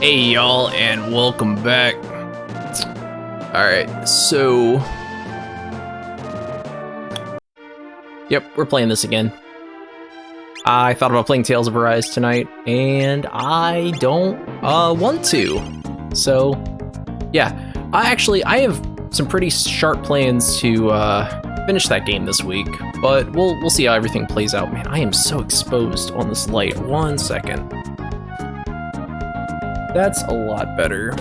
Hey y'all, and welcome back. Alright, so... Yep, we're playing this again. I thought about playing Tales of Arise tonight, and I don't want to. So, yeah. I have some pretty sharp plans to finish that game this week, but we'll see how everything plays out. Man, I am so exposed on this light. 1 second. That's a lot better.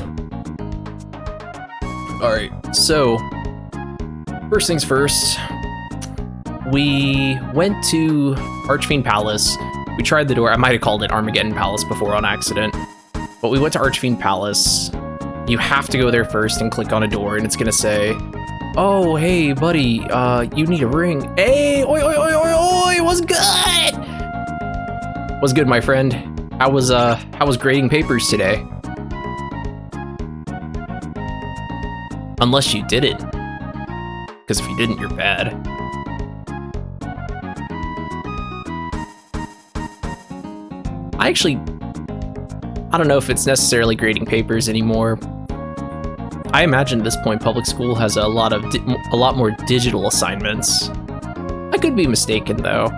Alright, so first things first, we went to Archfiend Palace. We tried the door. I might have called it Armageddon Palace before on accident, but we went to Archfiend Palace. You have to go there first and click on a door, and it's gonna say, "Oh, hey, buddy, you need a ring." Hey, oi, oi, oi, oi, oi, what's good? What's good, my friend? How was grading papers today? Unless you did it. Because if you didn't, you're bad. I don't know if it's necessarily grading papers anymore. I imagine at this point public school has a lot more digital assignments. I could be mistaken though.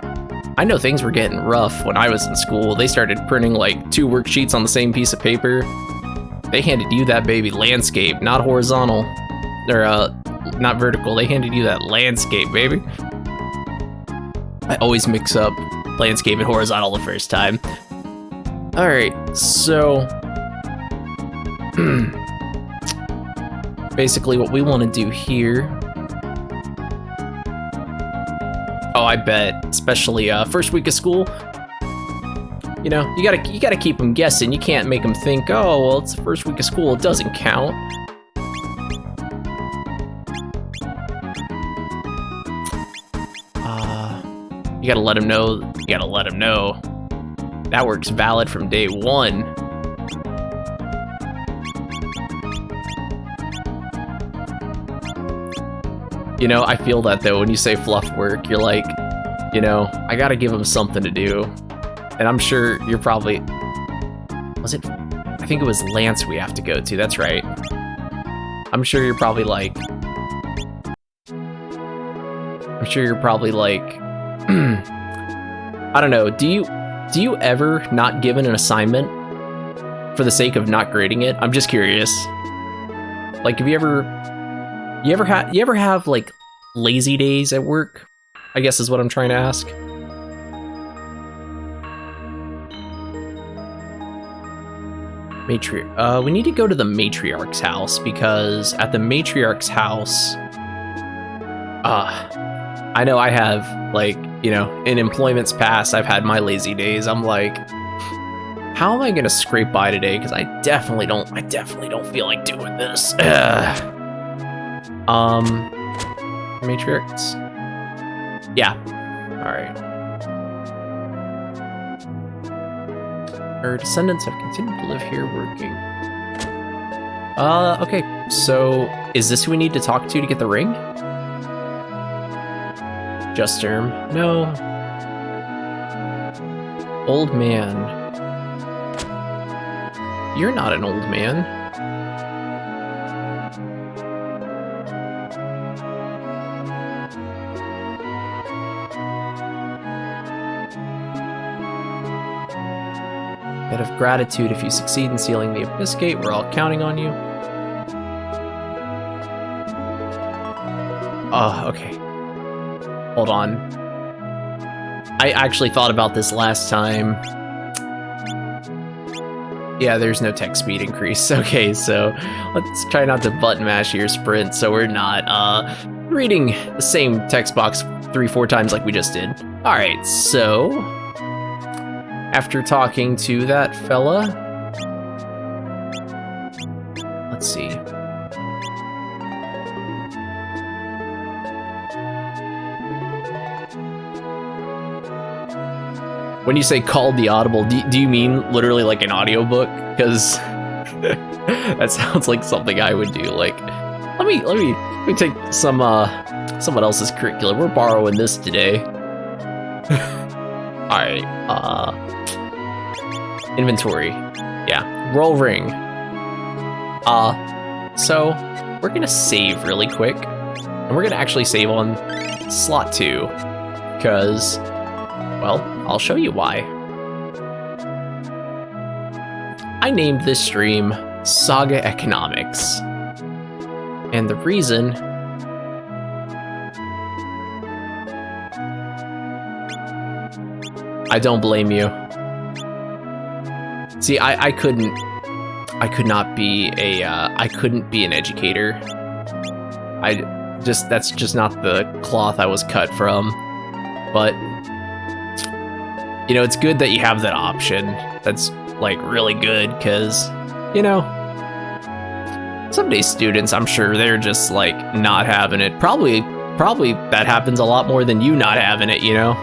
I know things were getting rough when I was in school. They started printing like 2 worksheets on the same piece of paper. They handed you that baby landscape, not horizontal. Or not vertical. They handed you that landscape, baby. I always mix up landscape and horizontal the first time. Alright, so basically what we want to do here. Oh, I bet, especially first week of school. You know, you gotta keep them guessing. You can't make them think, oh, well, it's the first week of school, it doesn't count. You gotta let them know. You gotta let them know. That works valid from day 1. You know, I feel that though when you say fluff work, you're like, you know, I gotta give them something to do. And I'm sure you're probably, I think it was Lance we have to go to, that's right. I'm sure you're probably like, I don't know, do you ever not given an assignment for the sake of not grading it? I'm just curious. Like, have you ever have like lazy days at work? I guess is what I'm trying to ask. We need to go to the matriarch's house, because at the matriarch's house, I know I have, like, you know, in employment's past, I've had my lazy days. I'm like, how am I gonna scrape by today? Because I definitely don't feel like doing this. Matriarchs? Yeah. Alright. Her descendants have continued to live here working. Okay, so is this who we need to talk to get the ring? Just term. No. Old man. You're not an old man. Bit of gratitude if you succeed in sealing the abyss gate. We're all counting on you. Oh, okay. Hold on. I actually thought about this last time. Yeah, there's no text speed increase. Okay, so let's try not to button mash your sprint so we're not reading the same text box 3-4 times like we just did. Alright, so after talking to that fella, let's see. When you say called the audible, do you mean literally like an audiobook? Because that sounds like something I would do. Like, let me take someone else's curriculum. We're borrowing this today. All right. Inventory. Yeah, roll ring. So we're gonna save really quick, and we're gonna actually save on slot 2, because, well, I'll show you why. I named this stream SaGa Economics, and the reason I don't blame you. See, I couldn't be an educator. That's just not the cloth I was cut from. But, you know, it's good that you have that option. That's, like, really good, because, you know, some days students, I'm sure they're just, like, not having it. Probably that happens a lot more than you not having it, you know?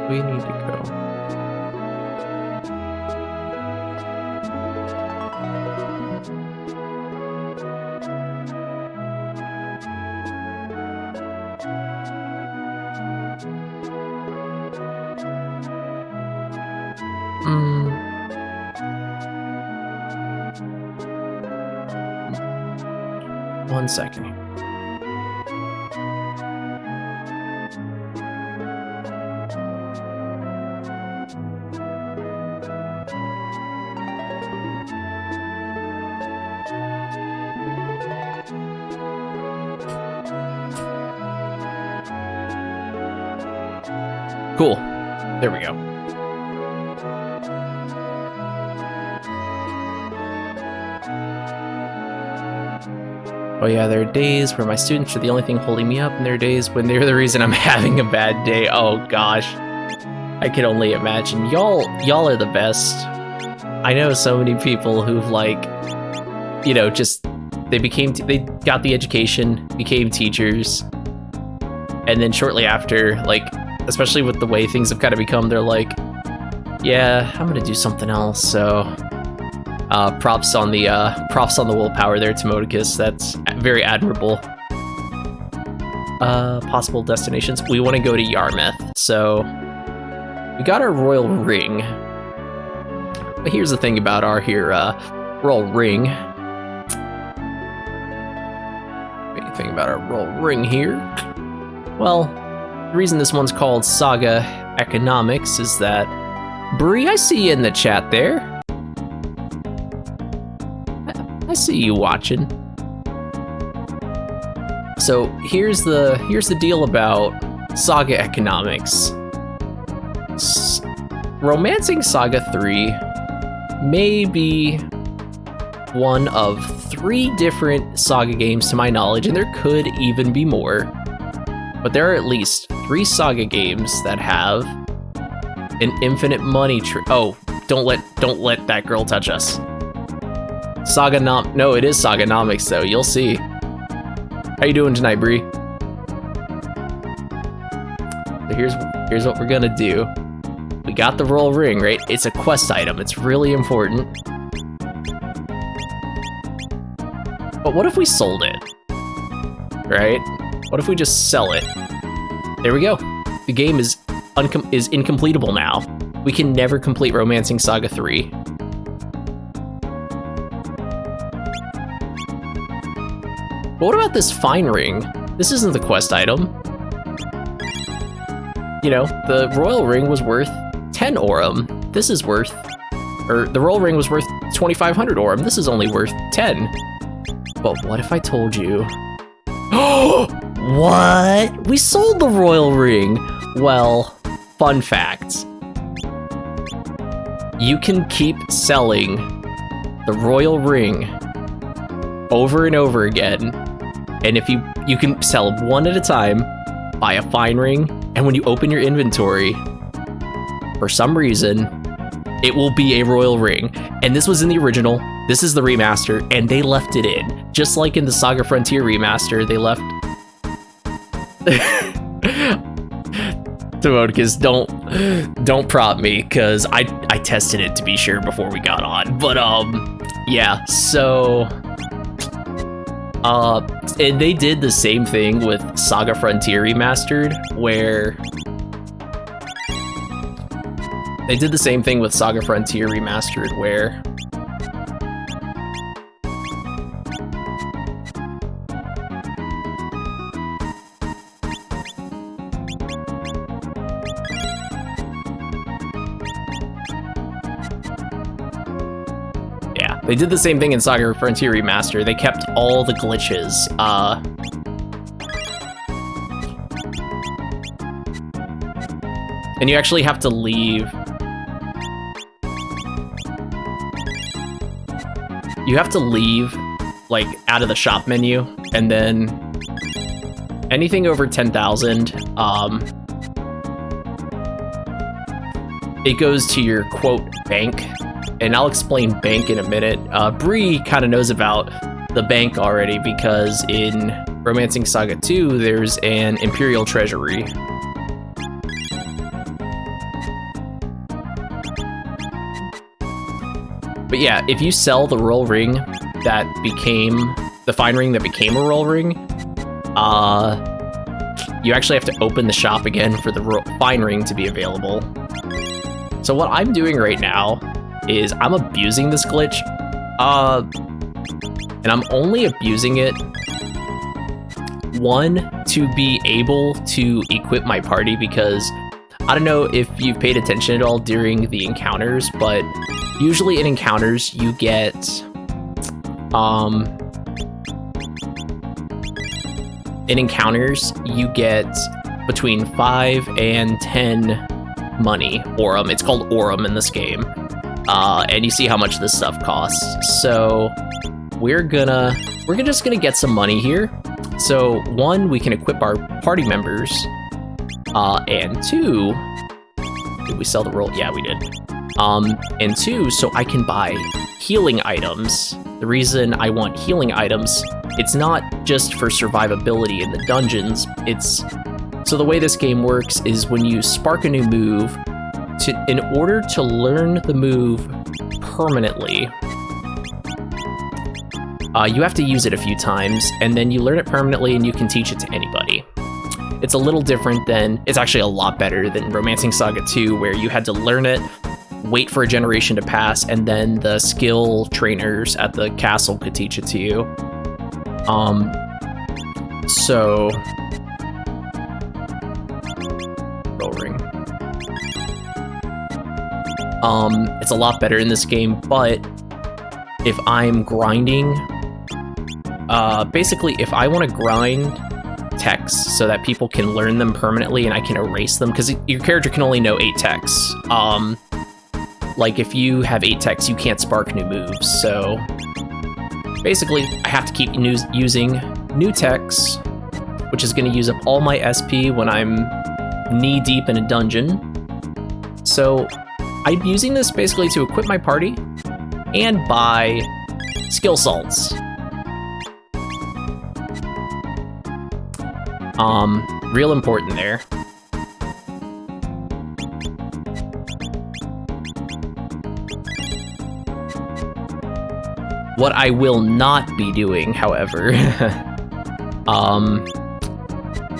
We need to go. One second. Cool. There we go. Oh yeah, there are days where my students are the only thing holding me up, and there are days when they're the reason I'm having a bad day. Oh gosh. I can only imagine. Y'all are the best. I know so many people who've, like, you know, just they got the education, became teachers, and then shortly after, like, especially with the way things have kind of become, they're like, yeah, I'm gonna do something else. So props on the willpower there, Timodicus. That's very admirable. Possible destinations. We want to go to Yarmouth, so we got our royal ring. But here's the thing about our royal ring. Anything about our royal ring here? Well, the reason this one's called SaGa Economics is that, Bree, I see you in the chat there. I see you watching. So here's the deal about SaGa Economics. Romancing Saga 3 may be one of 3 different SaGa games to my knowledge, and there could even be more. But there are at least 3 SaGa games that have an infinite money tree. Oh, don't let that girl touch us. No, it is SaGanomics though. You'll see. How you doing tonight, Bree? So here's what we're gonna do. We got the royal ring, right? It's a quest item. It's really important. But what if we sold it? Right? What if we just sell it? There we go. The game is incompletable now. We can never complete Romancing Saga 3. But what about this fine ring? This isn't the quest item. You know, the royal ring was worth 10 Aurum. This is worth, or the royal ring was worth 2,500 Aurum. This is only worth 10. But what if I told you? What? We sold the royal ring. Well, fun fact. You can keep selling the royal ring over and over again. And if you can sell one at a time, buy a fine ring, and when you open your inventory, for some reason, it will be a royal ring. And this was in the original, this is the remaster, and they left it in. Just like in the Saga Frontier remaster, they left... Timodicus, don't prop me, because I tested it to be sure before we got on. But Yeah, so and they did the same thing with SaGa Frontier Remastered, where they did the same thing in SaGa Frontier Remaster. They kept all the glitches. And you actually have to leave. You have to leave, like, out of the shop menu, and then anything over 10,000, it goes to your, quote, bank. And I'll explain bank in a minute. Bree kind of knows about the bank already because in Romancing Saga 2, there's an Imperial Treasury. But yeah, if you sell the royal ring that became the fine ring that became a royal ring, you actually have to open the shop again for the fine ring to be available. So what I'm doing right now is I'm abusing this glitch, and I'm only abusing it, one, to be able to equip my party, because I don't know if you've paid attention at all during the encounters, but usually in encounters you get between 5 and 10 money, Aurum. It's called Aurum in this game. And you see how much this stuff costs. So we're just gonna get some money here. So one, we can equip our party members. And two, did we sell the roll? Yeah, we did. And two, so I can buy healing items. The reason I want healing items, it's not just for survivability in the dungeons. So the way this game works is when you spark a new move, in order to learn the move permanently, you have to use it a few times, and then you learn it permanently and you can teach it to anybody. It's a little different it's actually a lot better than Romancing Saga 2, where you had to learn it, wait for a generation to pass, and then the skill trainers at the castle could teach it to you. So roll ring. It's a lot better in this game, but if I'm grinding, basically if I want to grind texts so that people can learn them permanently and I can erase them, because your character can only know 8 texts. Like if you have 8 texts, you can't spark new moves. So basically I have to keep using new texts, which is going to use up all my SP when I'm knee deep in a dungeon. So I'm using this basically to equip my party and buy skill salts. Real important there. What I will not be doing, however,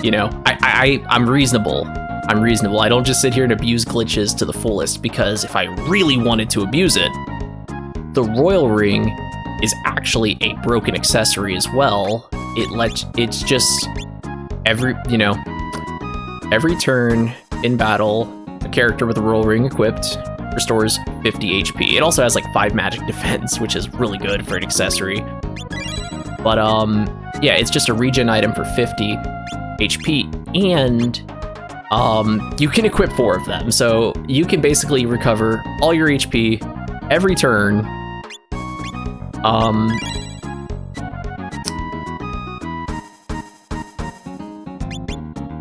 you know, I'm reasonable. I'm reasonable. I don't just sit here and abuse glitches to the fullest, because if I really wanted to abuse it, the royal ring is actually a broken accessory as well. It's just every turn in battle, a character with a royal ring equipped restores 50 HP. It also has like 5 magic defense, which is really good for an accessory. But yeah, it's just a regen item for 50 HP, and you can equip 4 of them, so you can basically recover all your HP every turn.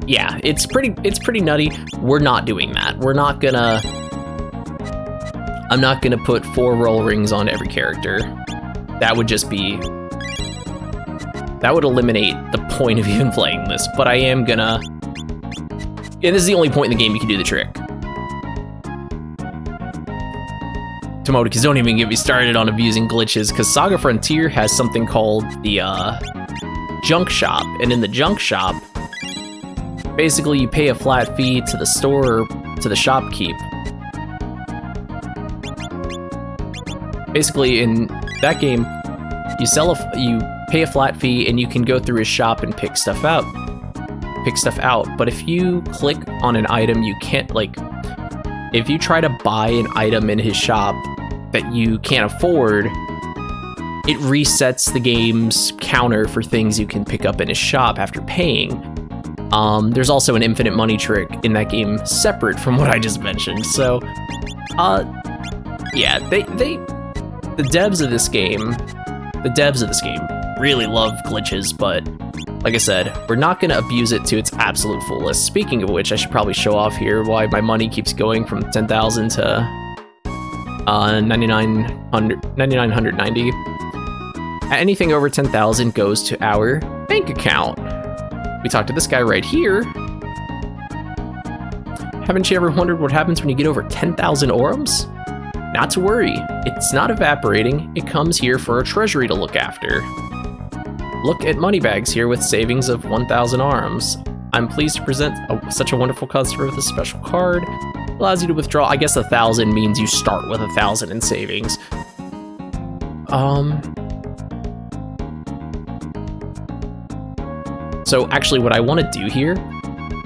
Yeah, it's pretty nutty. We're not doing that. I'm not gonna put 4 roll rings on every character. That would eliminate the point of even playing this, but I am gonna, and this is the only point in the game you can do the trick. Tomodicus, don't even get me started on abusing glitches, because SaGa Frontier has something called the junk shop, and in the junk shop, basically you pay a flat fee to the store, to the shopkeep. Basically, in that game, you pay a flat fee, and you can go through his shop and pick stuff out. But if you click on an item, you can't, like, if you try to buy an item in his shop that you can't afford, it resets the game's counter for things you can pick up in his shop after paying. There's also an infinite money trick in that game separate from what I just mentioned. So, yeah, the devs of this game really love glitches, but like I said, we're not going to abuse it to its absolute fullest. Speaking of which, I should probably show off here why my money keeps going from 10,000 to 9,990. Anything over 10,000 goes to our bank account. We talked to this guy right here. Haven't you ever wondered what happens when you get over 10,000 orums? Not to worry, it's not evaporating. It comes here for a treasury to look after. Look at Moneybags here with savings of 1,000 arms. I'm pleased to present such a wonderful customer with a special card. Allows you to withdraw. I guess 1,000 means you start with 1,000 in savings. So actually what I want to do here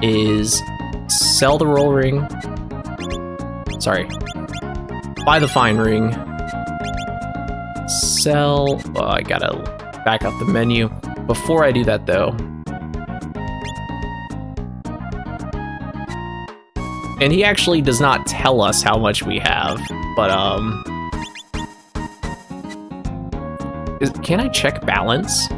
is sell the roll ring. Sorry. Buy the fine ring. Sell. Oh, I gotta back up the menu. Before I do that though, and he actually does not tell us how much we have, but can I check balance?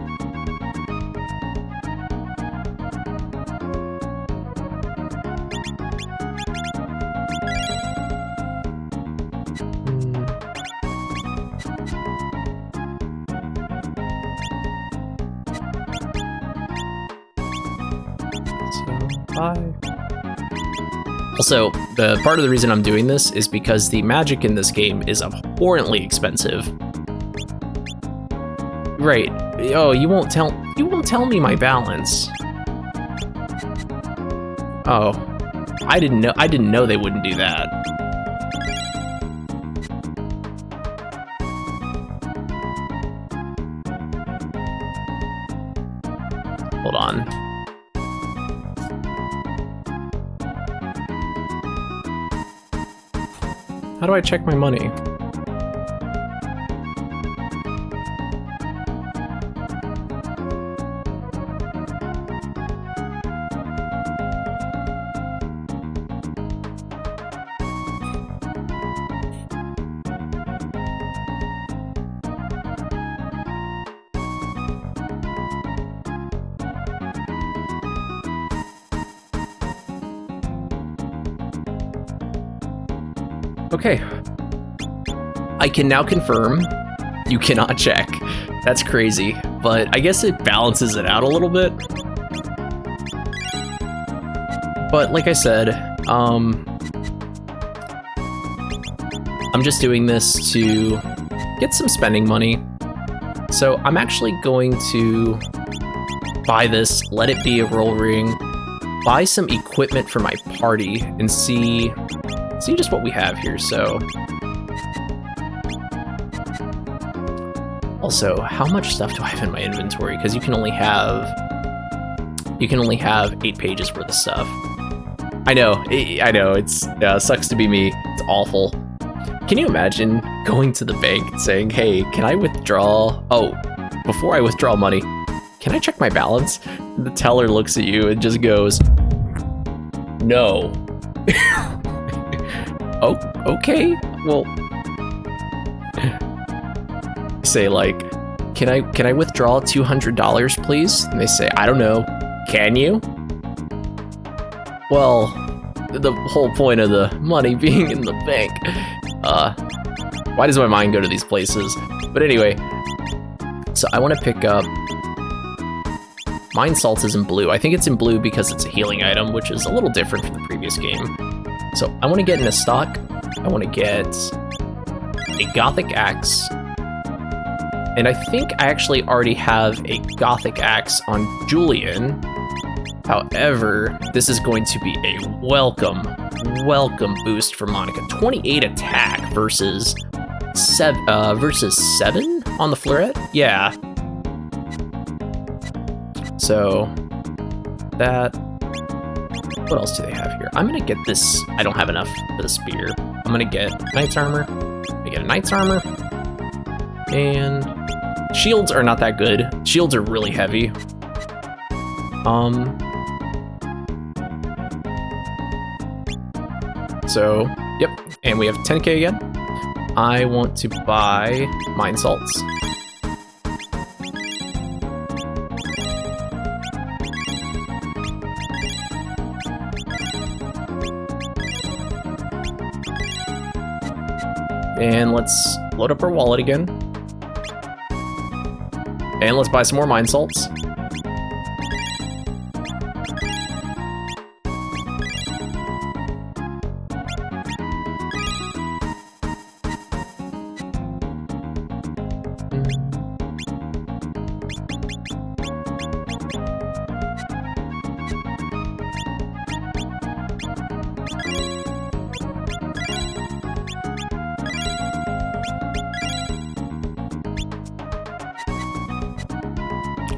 Also, the part of the reason I'm doing this is because the magic in this game is abhorrently expensive. Right. Oh, you won't tell me my balance. Oh. I didn't know they wouldn't do that. Hold on. How do I check my money? Okay. I can now confirm you cannot check. That's crazy, but I guess it balances it out a little bit. But like I said, I'm just doing this to get some spending money. So I'm actually going to buy this, let it be a roll ring, buy some equipment for my party, and see just what we have here. So also, how much stuff do I have in my inventory? Because you can only have 8 pages worth of stuff. I know, it's sucks to be me. It's awful. Can you imagine going to the bank and saying, hey, can I withdraw? Oh, before I withdraw money, can I check my balance? The teller looks at you and just goes, no. Oh, okay. Well, say like, can I withdraw $200, please? And they say, I don't know. Can you? Well, the whole point of the money being in the bank. Why does my mind go to these places? But anyway, so I want to pick up. Mind Salt is in blue. I think it's in blue because it's a healing item, which is a little different from the previous game. So I want to get into stock. I want to get a Gothic Axe. And I think I actually already have a Gothic Axe on Julian. However, this is going to be a welcome boost for Monica. 28 attack versus 7 on the Fleuret? Yeah. So that. What else do they have here? I'm gonna get this. I don't have enough for the spear. I'm gonna get Knight's Armor. I get a Knight's Armor. And shields are not that good. Shields are really heavy. So, yep. And we have 10k again. I want to buy Mine Salts. And let's load up our wallet again. And let's buy some more Mine Salts.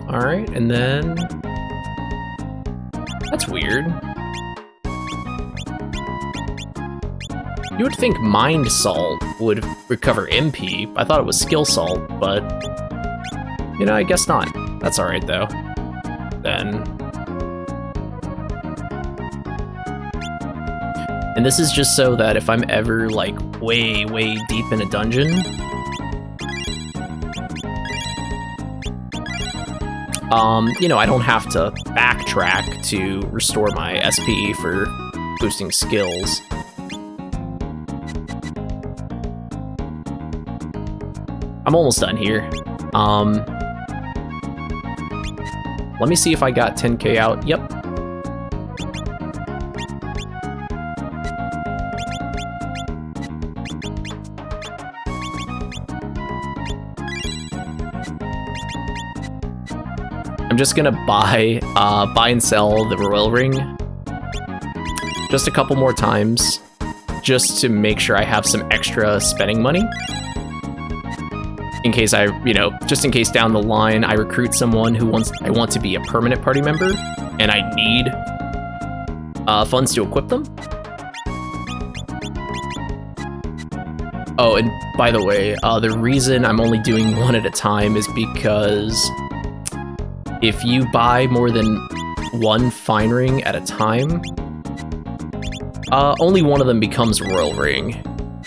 Alright, and then... That's weird. You would think Mind Salt would recover MP. I thought it was Skill Salt, but... You know, I guess not. That's alright, though. Then... And this is just so that if I'm ever, like, way deep in a dungeon... you know, I don't have to backtrack to restore my SP for boosting skills. I'm almost done here. Let me see if I got 10k out. Yep. I'm just gonna buy and sell the Royal Ring just a couple more times, just to make sure I have some extra spending money. In case just in case down the line I recruit someone who I want to be a permanent party member, and I need funds to equip them. Oh, and by the way, the reason I'm only doing one at a time is because if you buy more than one Fine Ring at a time, only one of them becomes Royal Ring.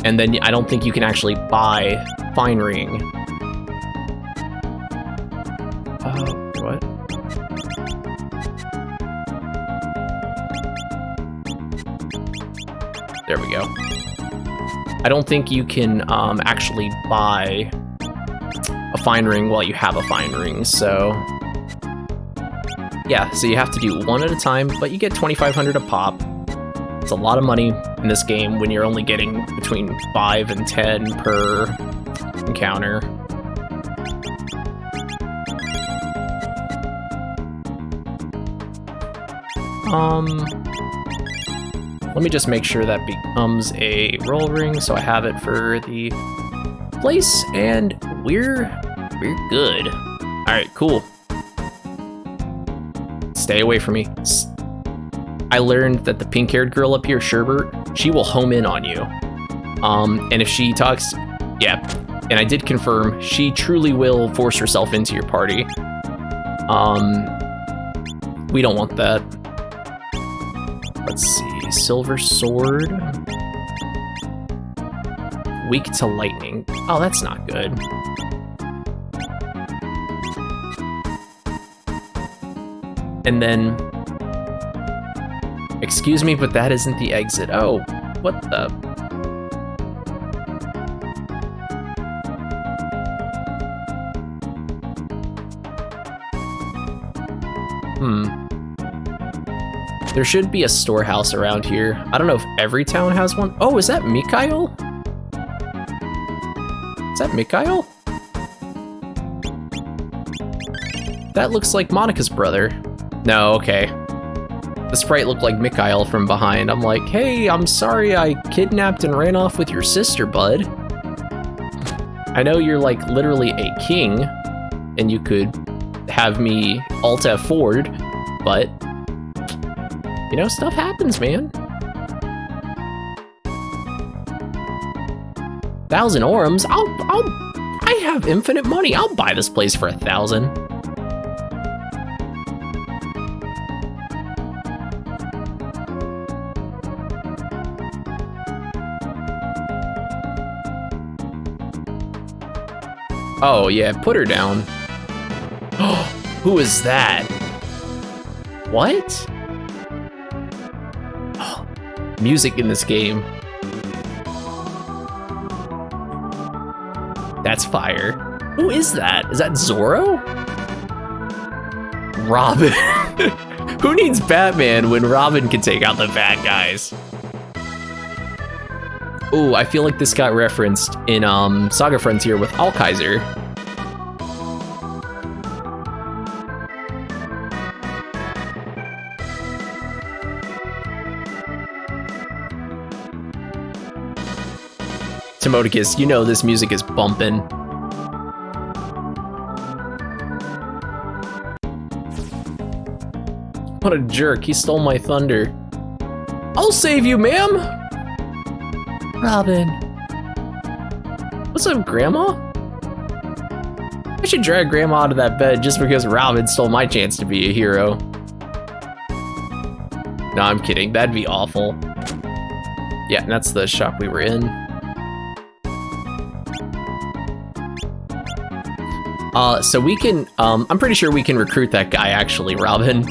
And then I don't think you can actually buy Fine Ring. What? There we go. I don't think you can actually buy a Fine Ring while you have a Fine Ring, so... Yeah, so you have to do one at a time, but you get 2,500 a pop. It's a lot of money in this game when you're only getting between 5 and 10 per encounter. Let me just make sure that becomes a Royal Ring, so I have it for the place, and we're good. All right, cool. Stay away from me. I learned that the pink-haired girl up here, Sherbert, she will home in on you. And if she talks, yeah, and I did confirm, she truly will force herself into your party. We don't want that. Let's see, Silver Sword. Weak to lightning. Oh, that's not good. And then, excuse me, but that isn't the exit. Oh, what the? There should be a storehouse around here. I don't know if every town has one. Oh, is that Mikhail? Is that Mikhail? That looks like Monica's brother. No, okay. The sprite looked like Mikhail from behind. I'm like, hey, I'm sorry I kidnapped and ran off with your sister, bud. I know you're like literally a king, and you could have me Alt F forward, but you know, stuff happens, man. 1,000 orums? I have infinite money. I'll buy this place for 1,000. Oh yeah, put her down. Who is that? What? Oh, music in this game. That's fire. Who is that? Is that Zorro? Robin. Who needs Batman when Robin can take out the bad guys? Ooh, I feel like this got referenced in SaGa Frontier with Alkaiser. Timoticus, you know this music is bumping. What a jerk, he stole my thunder. I'll save you, ma'am! Robin. What's up, Grandma? I should drag Grandma out of that bed just because Robin stole my chance to be a hero. No, I'm kidding, that'd be awful. Yeah, and that's the shop we were in. So we can, I'm pretty sure we can recruit that guy actually, Robin.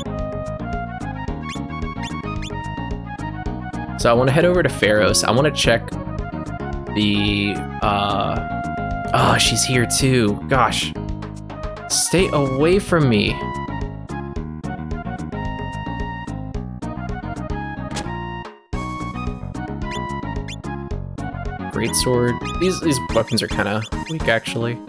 So I want to head over to Pharos. I want to check the, oh, she's here too. Gosh, stay away from me. Greatsword. These weapons are kind of weak actually.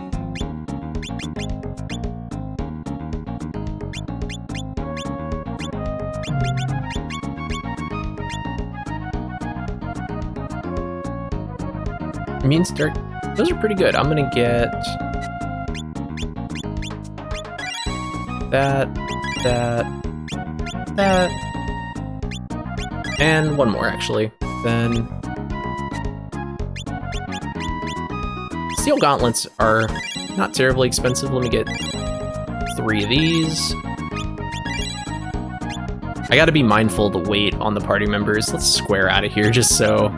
Means dirt. Those are pretty good. I'm gonna get that, and one more actually. Then steel gauntlets are not terribly expensive. Let me get 3 of these. I gotta be mindful of the weight on the party members. Let's square out of here just so.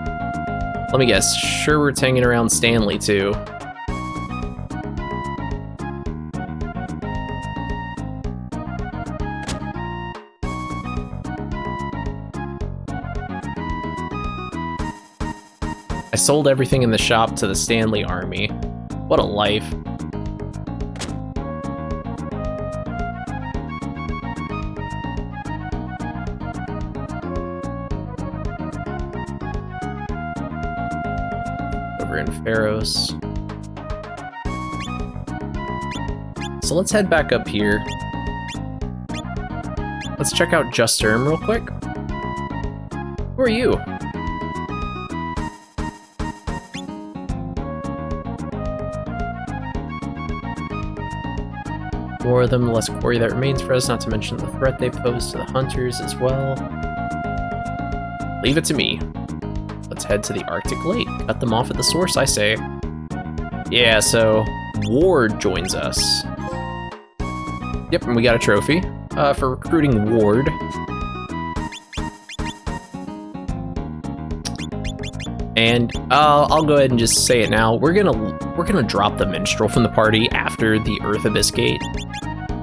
Let me guess, Sherwood's hanging around Stanley too. I sold everything in the shop to the Stanley army. What a life. Pharos. So let's head back up here. Let's check out Just Erm real quick. Who are you? More of them, the less quarry that remains for us, not to mention the threat they pose to the hunters as well. Leave it to me. Let's head to the Arctic Lake. Cut them off at the source, I say. Yeah, so Ward joins us. Yep, and we got a trophy for recruiting Ward. And I'll go ahead and just say it now. We're gonna drop the minstrel from the party after the Earth Abyss Gate.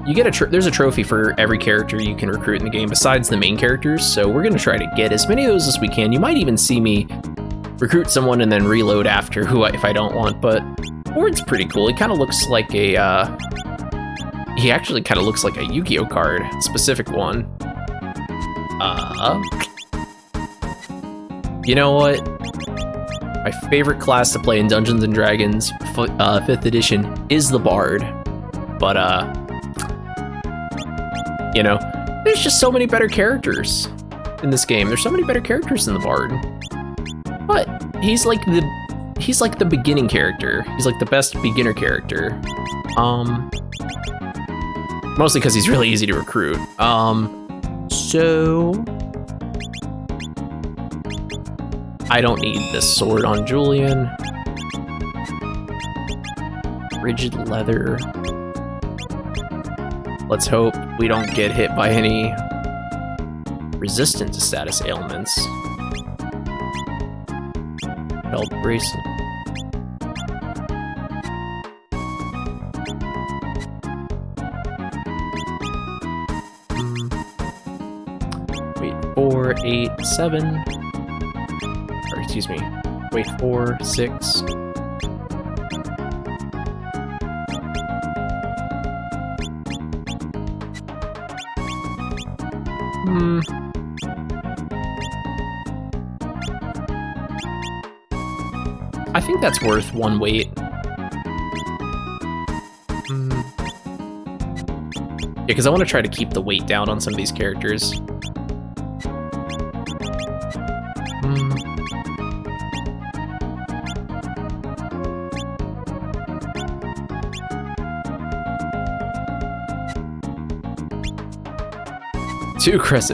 You get there's a trophy for every character you can recruit in the game besides the main characters, so we're gonna try to get as many of those as we can. You might even see me recruit someone and then reload after if I don't want, but Ward's pretty cool. He kind of looks like a, he actually kind of looks like a Yu-Gi-Oh card, specific one. You know what? My favorite class to play in Dungeons and Dragons 5th edition is the Bard. But, you know, there's just so many better characters in this game. There's so many better characters than the Bard. But he's like the beginning character. He's like the best beginner character. Mostly because he's really easy to recruit. So I don't need this sword on Julian. Rigid leather. Let's hope we don't get hit by any resistant to status ailments. Belt bracelet. Wait, 4, 8, 7. Or excuse me. Wait, 4, 6. I think that's worth 1 weight. Yeah, because I want to try to keep the weight down on some of these characters.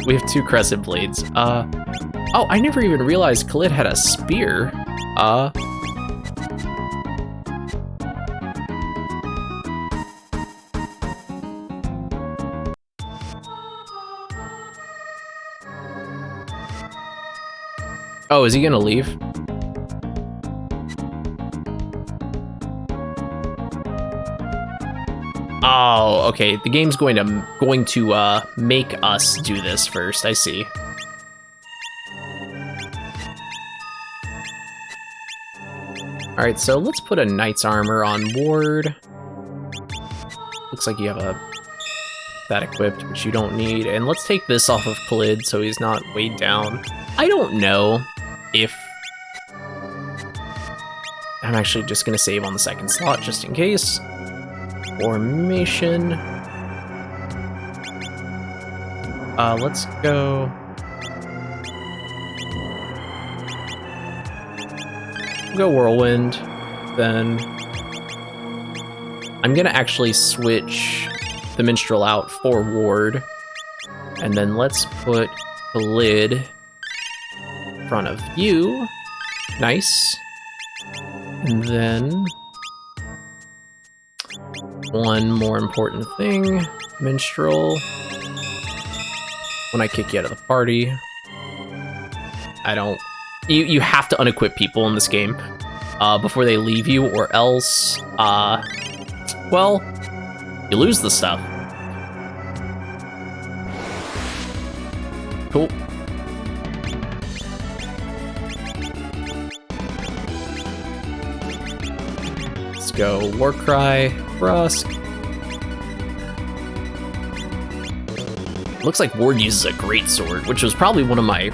We have 2 crescent blades. Oh, I never even realized Khalid had a spear. Oh, is he gonna leave? Oh, okay. The game's going to make us do this first. I see. All right, so let's put a knight's armor on Ward. Looks like you have that equipped, which you don't need. And let's take this off of Khalid so he's not weighed down. I don't know if I'm actually just gonna save on the 2nd slot just in case. Formation. Let's go. Go Whirlwind. Then I'm gonna actually switch the Minstrel out for Ward. And then let's put the lid in front of you. Nice. And then one more important thing. Minstrel. When I kick you out of the party. I don't... You have to unequip people in this game before they leave you, or else, well, you lose the stuff. Cool. Let's go Warcry, Brusque. Looks like Ward uses a great sword, which was probably one of my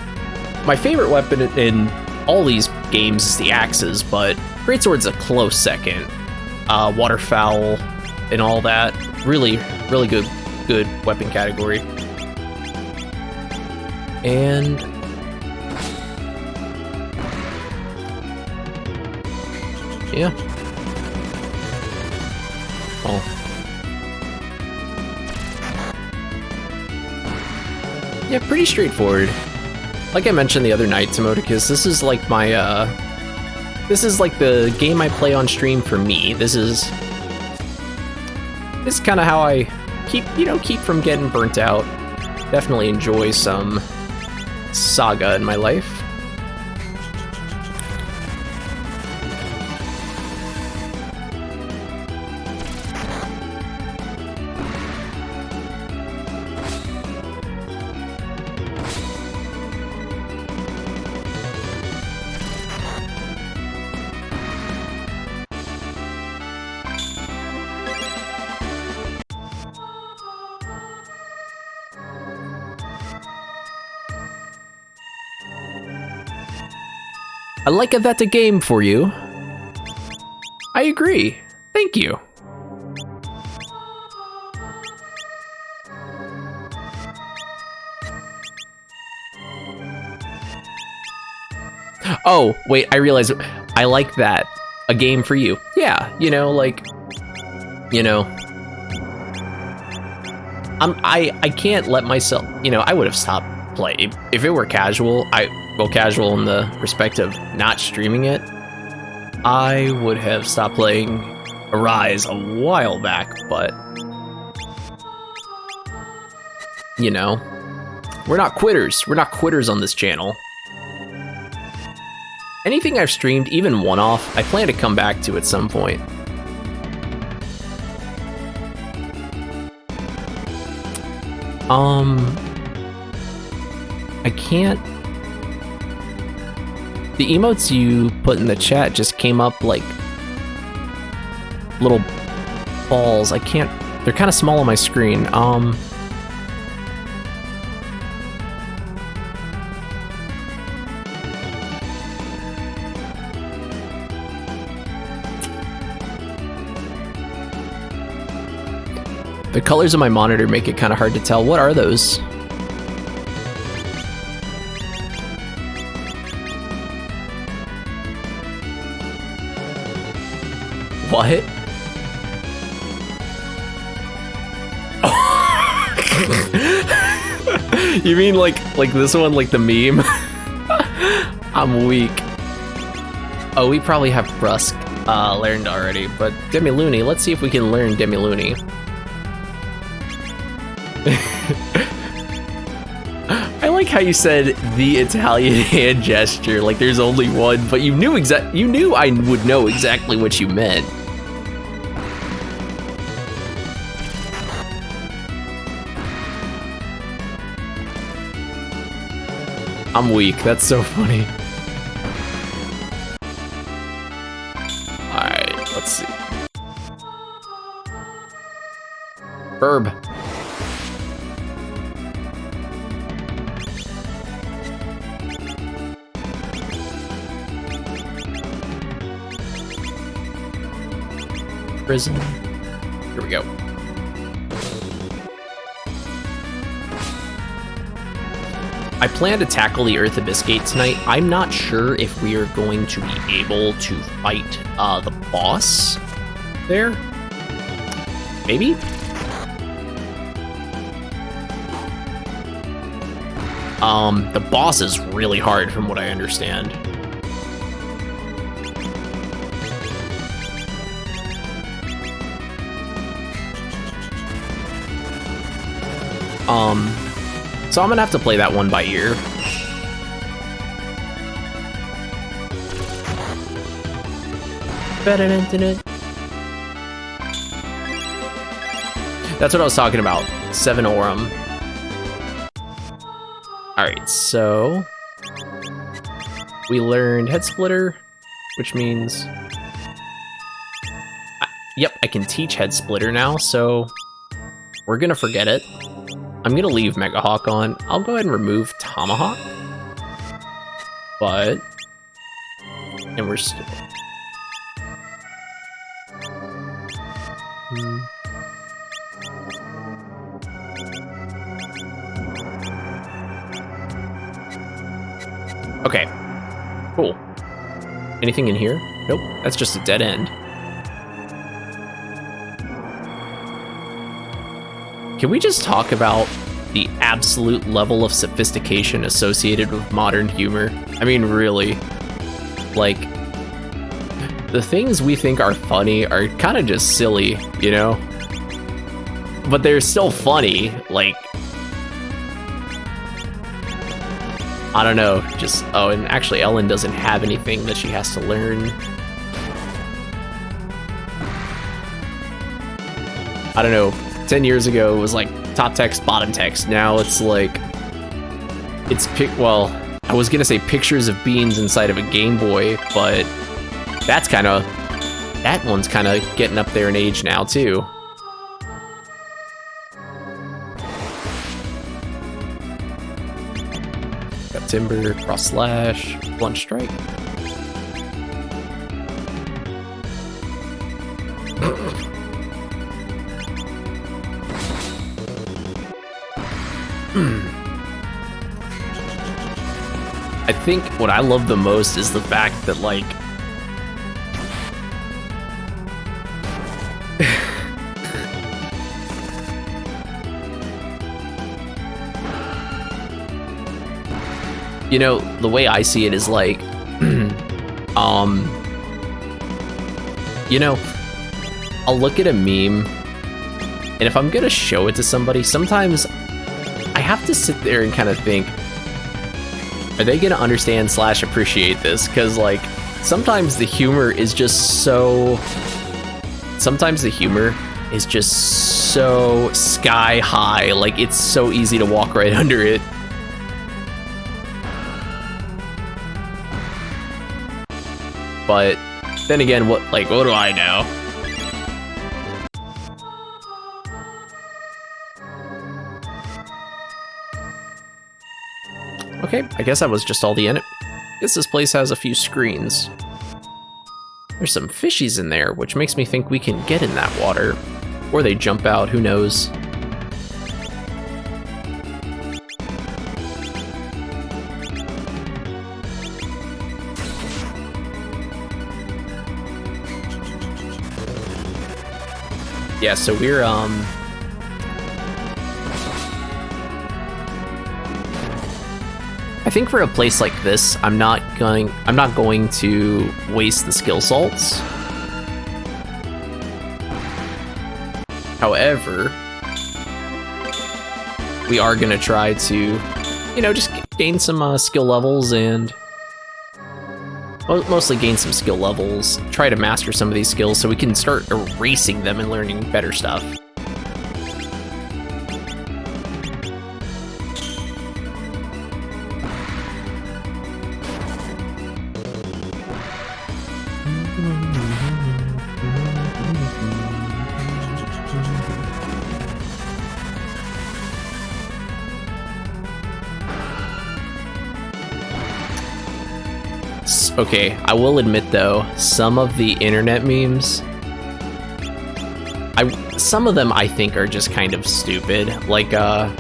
favorite weapon in all these games is the axes, but greatsword's a close second. Waterfowl and all that, really good weapon category. And yeah. Oh. Yeah, pretty straightforward. Like I mentioned the other night, Timoticus, this is like my, this is like the game I play on stream for me. This is kind of how I keep from getting burnt out. Definitely enjoy some SaGa in my life. I like that a game for you. I agree. Thank you. Oh, wait, I realize I like that. A game for you. Yeah, you know, like, you know, I can't let myself, you know, I would have stopped playing. If it were casual, casual in the respect of not streaming it, I would have stopped playing Arise a while back, but, you know, we're not quitters. We're not quitters on this channel. Anything I've streamed, even one-off, I plan to come back to at some point. I can't... The emotes you put in the chat just came up like little balls. I can't... They're kind of small on my screen. The colors of my monitor make it kind of hard to tell. What are those? What? You mean like this one, like the meme? I'm weak. Oh, we probably have Brusk learned already, but Demiluni, let's see if we can learn Demiluni. I like how you said the Italian hand gesture, like there's only one, but you knew I would know exactly what you meant. I'm weak, that's so funny. Alright, let's see. Verb. Prison. Here we go. I plan to tackle the Earth Abyss Gate tonight. I'm not sure if we are going to be able to fight the boss there. Maybe? The boss is really hard from what I understand. So I'm gonna have to play that one by ear. That's what I was talking about. 7 Aurum. Alright, so we learned Head Splitter, which means yep, I can teach Head Splitter now, so we're gonna forget it. I'm gonna leave Mega Hawk on. I'll go ahead and remove Tomahawk. But... and we're still... Okay. Cool. Anything in here? Nope, that's just a dead end. Can we just talk about the absolute level of sophistication associated with modern humor? I mean, really. Like, the things we think are funny are kind of just silly, you know? But they're still funny, like... I don't know, just... Oh, and actually Ellen doesn't have anything that she has to learn. I don't know. 10 years ago, it was like top text, bottom text. Now it's like, it's well, I was gonna say pictures of beans inside of a Game Boy, but that's kind of, that one's kind of getting up there in age now too. Got timber, cross slash, blunt strike. I think what I love the most is the fact that, like, you know, the way I see it is like, you know, I'll look at a meme, and if I'm gonna show it to somebody, sometimes I have to sit there and kind of think, are they gonna understand / appreciate this? Because, like, sometimes the humor is just so sky high, like, it's so easy to walk right under it. But then again, what do I know? Okay, I guess that was just all the end. Guess this place has a few screens. There's some fishies in there, which makes me think we can get in that water. Or they jump out, who knows? Yeah, so we're, I think for a place like this, I'm not going to waste the skill salts. However, we are gonna try to, you know, just gain some skill levels and mostly gain some skill levels, try to master some of these skills so we can start erasing them and learning better stuff. Okay, I will admit though, some of the internet memes, some of them I think are just kind of stupid. Like, I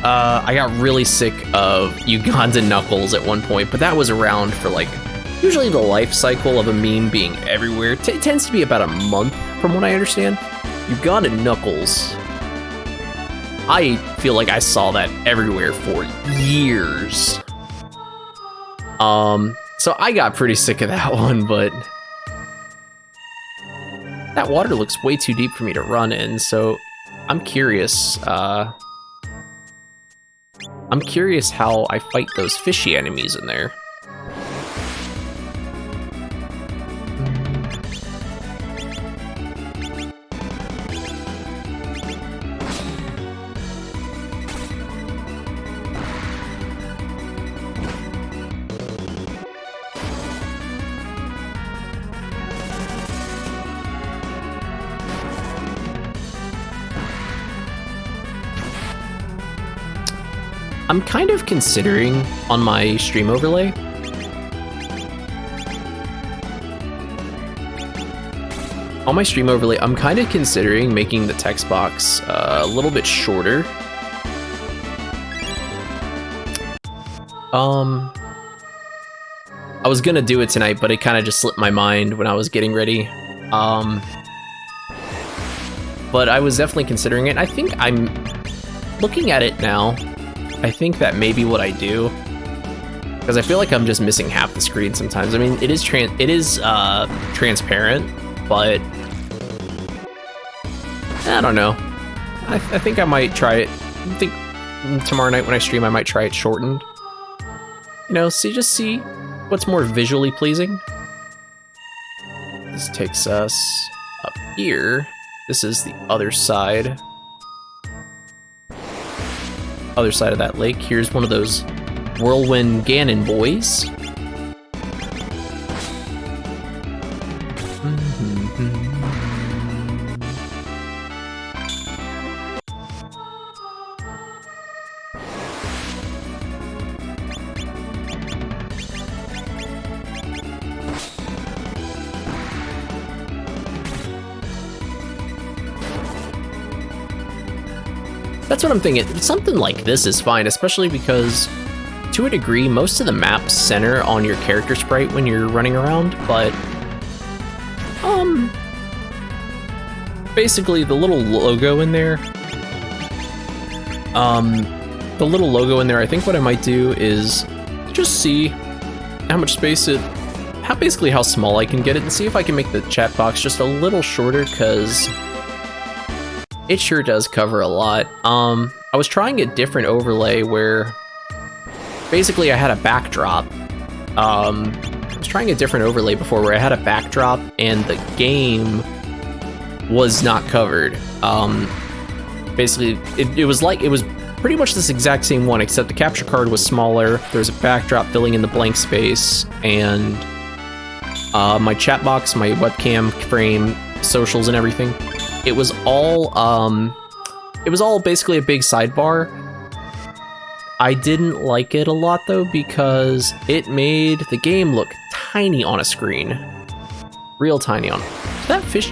got really sick of Ugandan Knuckles at one point, but that was around for, like, usually the life cycle of a meme being everywhere. It tends to be about a month, from what I understand. Ugandan Knuckles, I feel like I saw that everywhere for years. So I got pretty sick of that one, but that water looks way too deep for me to run in, so I'm curious. I'm curious how I fight those fishy enemies in there. I'm kind of considering on my stream overlay I'm kind of considering making the text box a little bit shorter. I was gonna do it tonight, but it kind of just slipped my mind when I was getting ready. But I was definitely considering it. I think I'm looking at it now. I think that may be what I do, because I feel like I'm just missing half the screen sometimes. I mean, it is transparent, but I don't know. I think I might try it. I think tomorrow night when I stream, I might try it shortened. You know, see what's more visually pleasing. This takes us up here. This is the other side. Other side of that lake. Here's one of those whirlwind Ganon boys. That's what I'm thinking. Something like this is fine, especially because, to a degree, most of the maps center on your character sprite when you're running around, but basically the little logo in there, I think what I might do is just see how much space basically how small I can get it, and see if I can make the chat box just a little shorter, because it sure does cover a lot. I was trying a different overlay where basically I had a backdrop. I was trying a different overlay before where I had a backdrop and the game was not covered. Basically, it was pretty much this exact same one, except the capture card was smaller. There was a backdrop filling in the blank space, and my chat box, my webcam frame, socials, and everything. It was all basically a big sidebar. I didn't like it a lot though, because it made the game look tiny on a screen. Real tiny on. Is that fish?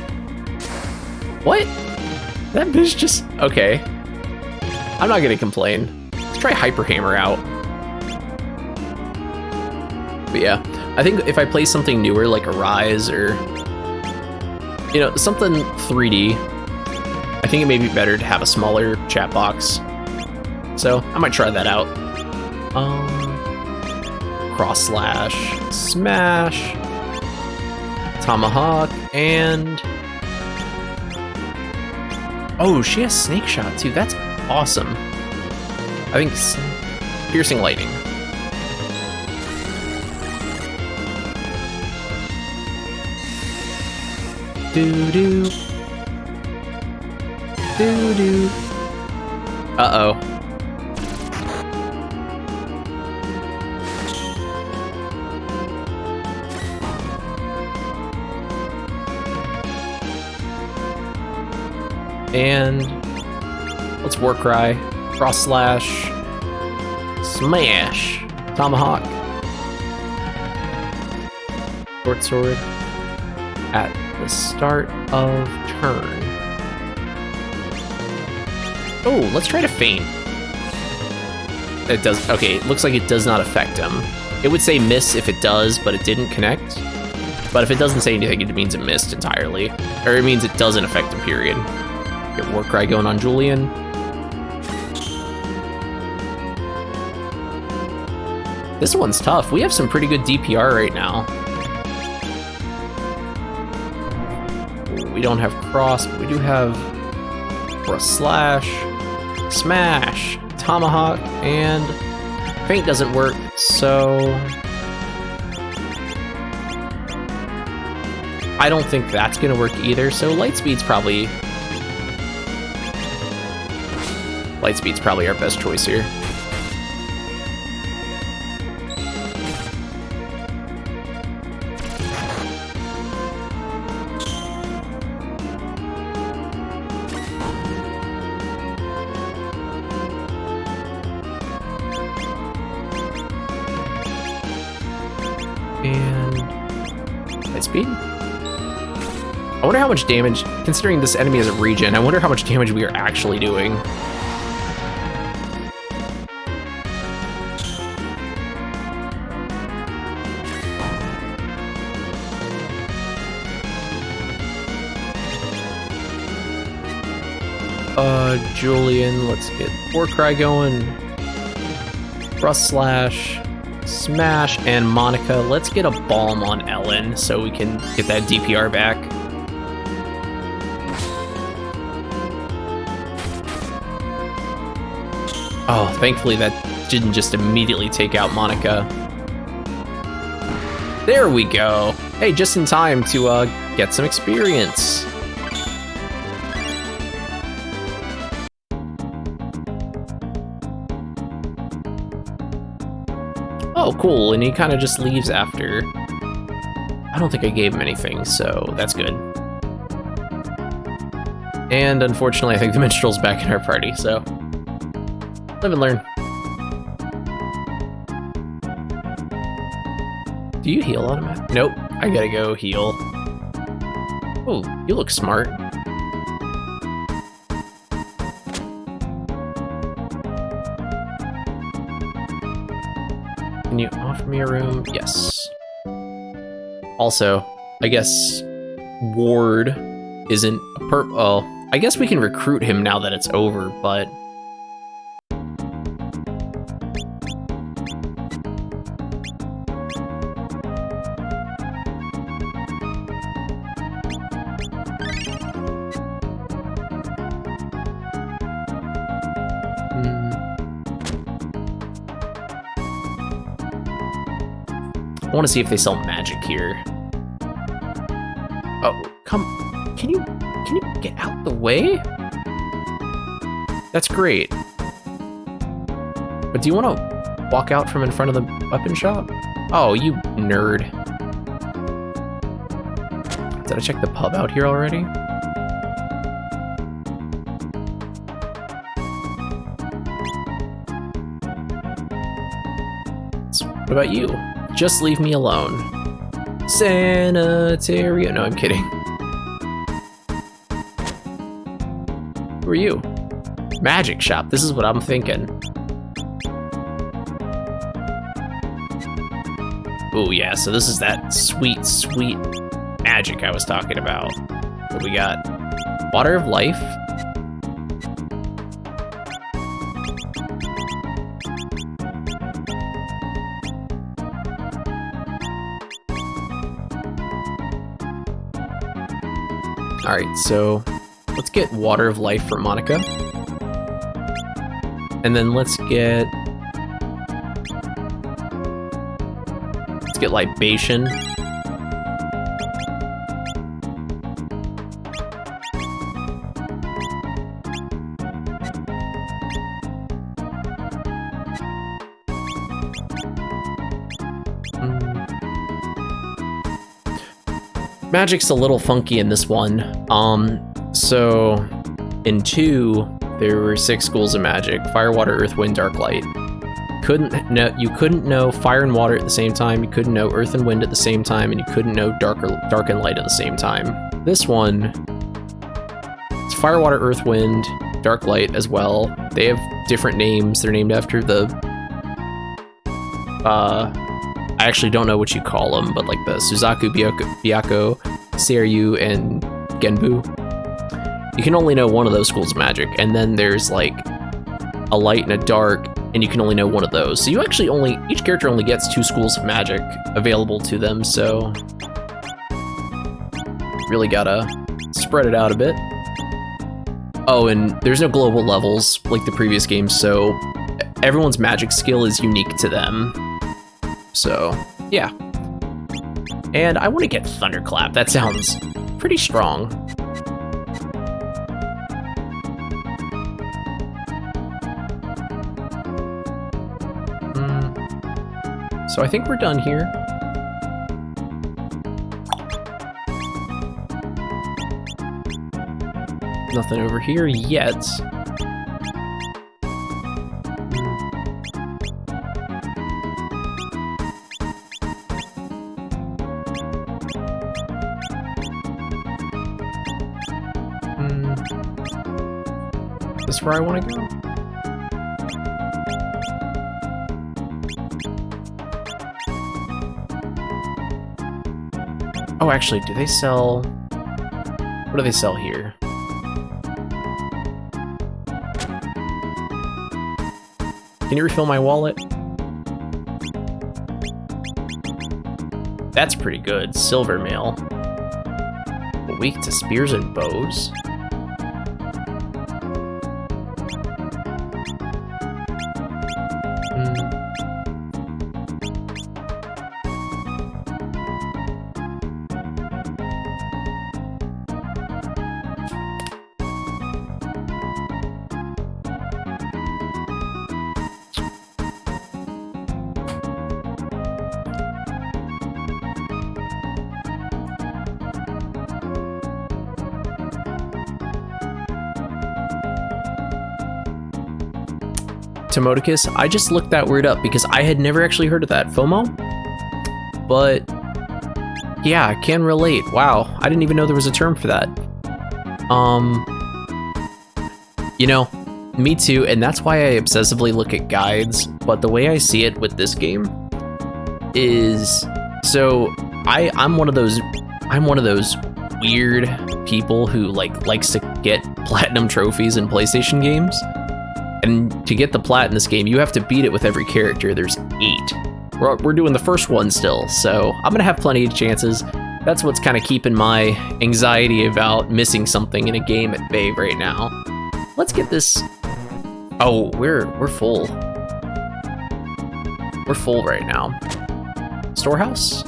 What? That fish just... Okay. I'm not gonna complain. Let's try Hyper Hammer out. But yeah, I think if I play something newer like Arise or, you know, something 3D, I think it may be better to have a smaller chat box. So I might try that out. Cross slash, smash, tomahawk, and oh, she has snake shot too. That's awesome. I think piercing lightning. Doo-doo. Doo-doo. Uh-oh. And let's war cry. Cross slash. Smash. Tomahawk. Short sword. At the start of turn. Oh, let's try to feint. It does. Okay, it looks like it does not affect him. It would say miss if it does, but it didn't connect. But if it doesn't say anything, it means it missed entirely. Or it means it doesn't affect him, period. Get Warcry going on Julian. This one's tough. We have some pretty good DPR right now. We don't have cross, but we do have cross slash, smash, tomahawk, and feint doesn't work, so I don't think that's gonna work either. So Lightspeed's probably our best choice here. And Lightspeed. I wonder how much damage, considering this enemy is a regen, I wonder how much damage we are actually doing. Julian, let's get Warcry going. Thrust slash, smash, and Monica. Let's get a bomb on Ellen so we can get that DPR back. Oh, thankfully that didn't just immediately take out Monica. There we go. Hey, just in time to get some experience. Oh, cool, and he kind of just leaves after. I don't think I gave him anything, so that's good. And unfortunately, I think the minstrel's back in our party, so live and learn. Do you heal automatically? Nope, I gotta go heal. Oh, you look smart. Offer me a room. Yes. Also, I guess Ward isn't a oh, I guess we can recruit him now that it's over, but I want to see if they sell magic here. Oh, can you get out the way? That's great. But do you want to walk out from in front of the weapon shop? Oh, you nerd. Did I check the pub out here already? What about you? Just leave me alone. Sanitarium. No, I'm kidding. Who are you? Magic shop. This is what I'm thinking. Oh yeah, so this is that sweet, sweet magic I was talking about. What do we got? Water of life. Alright, so let's get Water of Life for Monica. And then let's get Libation. Magic's a little funky in this one. So in 2, there were 6 schools of magic: fire, water, earth, wind, dark, light. You couldn't know fire and water at the same time, you couldn't know earth and wind at the same time, and you couldn't know dark and light at the same time. This one, it's fire, water, earth, wind, dark, light as well. They have different names. They're named after the I actually don't know what you call them, but like the Suzaku, Byakko, Seiryu, and Genbu. You can only know one of those schools of magic, and then there's like a light and a dark, and you can only know one of those. So you actually each character only gets 2 schools of magic available to them, so really gotta spread it out a bit. Oh, and there's no global levels like the previous games, so everyone's magic skill is unique to them. So, yeah. And I want to get Thunderclap. That sounds pretty strong. So I think we're done here. Nothing over here yet. Is this where I want to go? Oh, actually, do they sell... What do they sell here? Can you refill my wallet? That's pretty good. Silver mail. Weak to spears and bows. Timodicus, I just looked that word up because I had never actually heard of that. FOMO? But yeah, I can relate. Wow, I didn't even know there was a term for that. You know, me too, and that's why I obsessively look at guides, but the way I see it with this game is, so I'm one of those weird people who likes to get platinum trophies in PlayStation games. And to get the plat in this game, you have to beat it with every character. There's 8. We're doing the first one still, so I'm gonna have plenty of chances. That's what's kind of keeping my anxiety about missing something in a game at bay right now. Let's get this. Oh, we're full. We're full right now. Storehouse?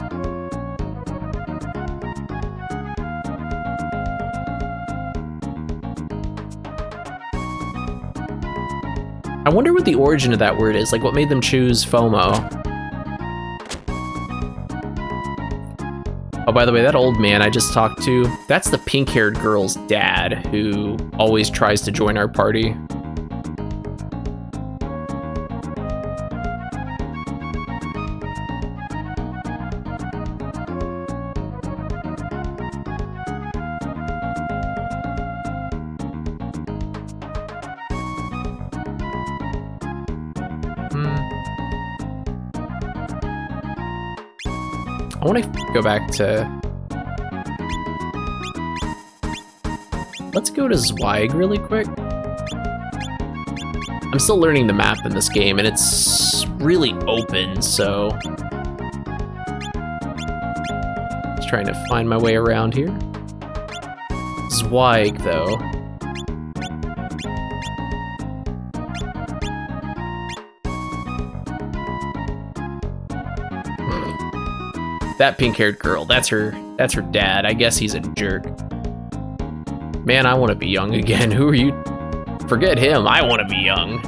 I wonder what the origin of that word is, like what made them choose FOMO. Oh, by the way, that old man I just talked to, that's the pink-haired girl's dad who always tries to join our party. I want to go back to... Let's go to Zweig really quick. I'm still learning the map in this game, and it's really open, so... Just trying to find my way around here. Zweig, though. That pink-haired girl, that's her dad. I guess he's a jerk. Man, I want to be young again. Who are you? Forget him, I want to be young.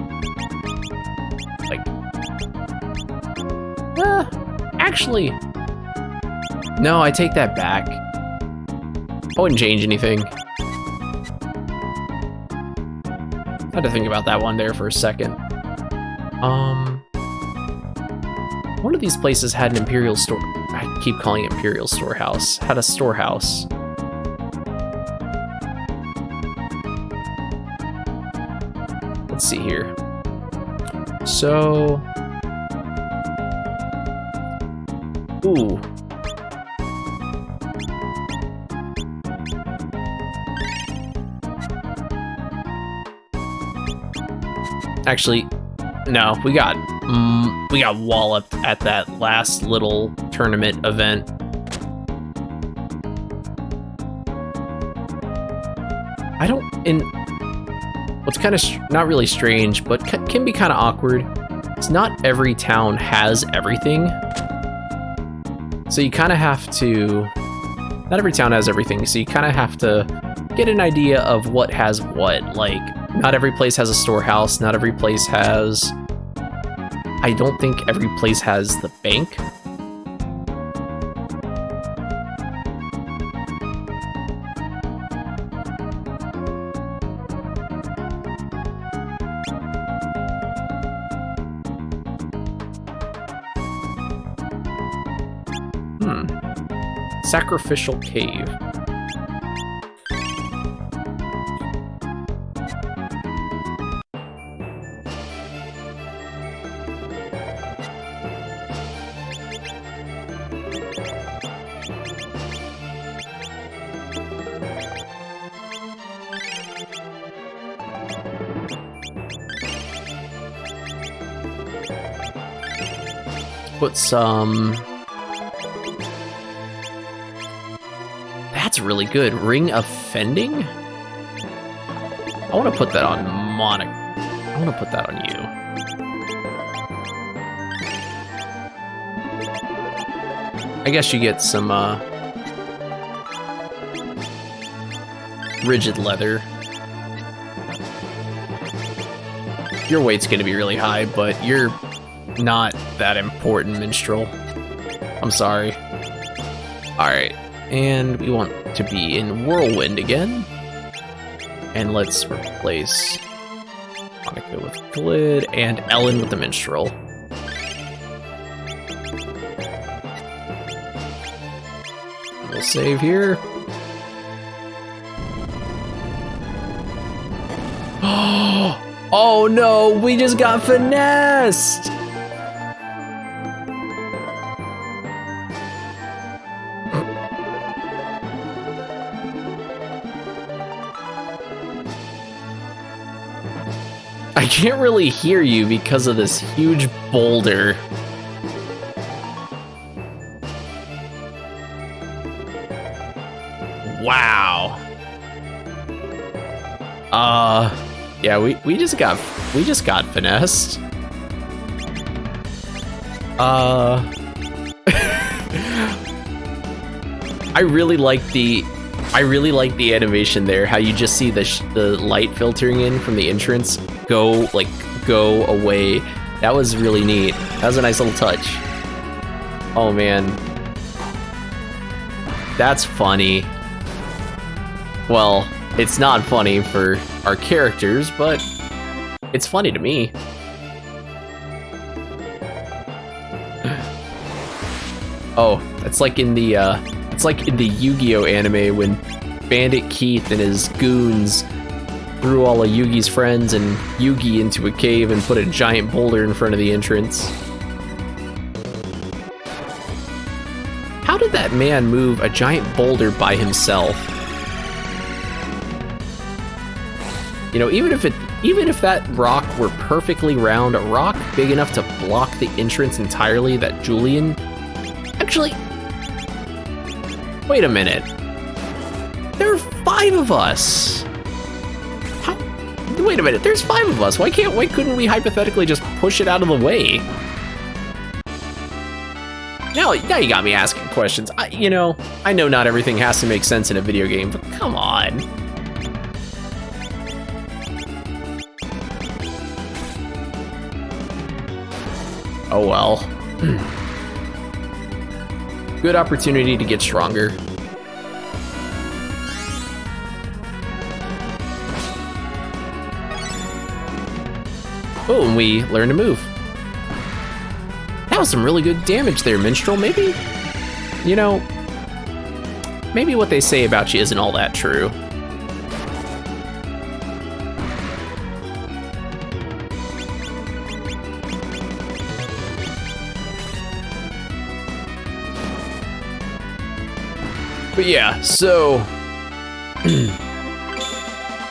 Like, actually, no, I take that back. I wouldn't change anything. I had to think about that one there for a second. One of these places had an Imperial store. I keep calling it Imperial Storehouse. Had a storehouse. Let's see here. So... Ooh. Actually, no, we got walloped at that last little tournament event. I don't, in what's kind of not really strange, but can be kind of awkward. It's not every town has everything. So you kind of have to, not every town has everything, so you kind of have to get an idea of what has what. Like, not every place has a storehouse, not every place has, I don't think every place has the bank. Sacrificial cave. Put some... That's really good. Ring of Fending? I want to put that on Monica. I want to put that on you. I guess you get some rigid leather. Your weight's going to be really high, but you're not that important, minstrel. I'm sorry. Alright. And we want to be in Whirlwind again. And let's replace Monica with Glid and Ellen with the Minstrel. We'll save here. Oh no, we just got finessed! I can't really hear you because of this huge boulder. Wow. Yeah, we just got finessed. I really like the animation there. How you just see the light filtering in from the entrance go away. That was really neat. That was a nice little touch. Oh man, that's funny. Well, it's not funny for our characters, but it's funny to me. Oh, it's like in the Yu-Gi-Oh anime when Bandit Keith and his goons threw all of Yugi's friends and Yugi into a cave and put a giant boulder in front of the entrance. How did that man move a giant boulder by himself? You know, even if that rock were perfectly round, a rock big enough to block the entrance entirely, that Julian... Actually, wait a minute. There are 5 of us. Wait a minute, there's 5 of us. Why couldn't we hypothetically just push it out of the way? Now you got me asking questions. I know not everything has to make sense in a video game, but come on. Oh well. Good opportunity to get stronger. Oh, and we learned to move. That was some really good damage there, Minstrel. Maybe what they say about you isn't all that true. But yeah, so...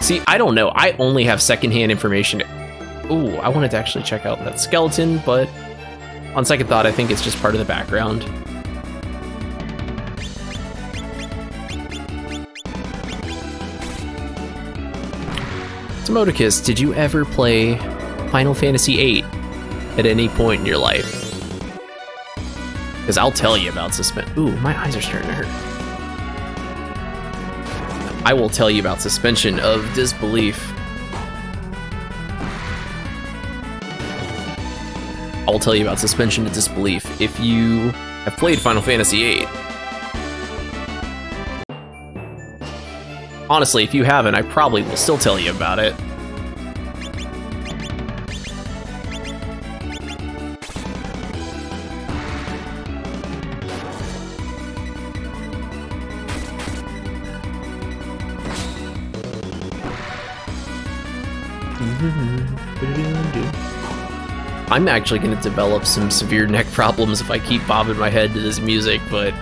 See, I don't know. I only have secondhand information. Ooh, I wanted to actually check out that skeleton, but on second thought, I think it's just part of the background. Demodicus, did you ever play Final Fantasy VIII at any point in your life? Because I'll tell you about suspension. Ooh, my eyes are starting to hurt. I will tell you about suspension of disbelief. I'll tell you about suspension of disbelief if you have played Final Fantasy VIII. Honestly, if you haven't, I probably will still tell you about it. I'm actually going to develop some severe neck problems if I keep bobbing my head to this music, but...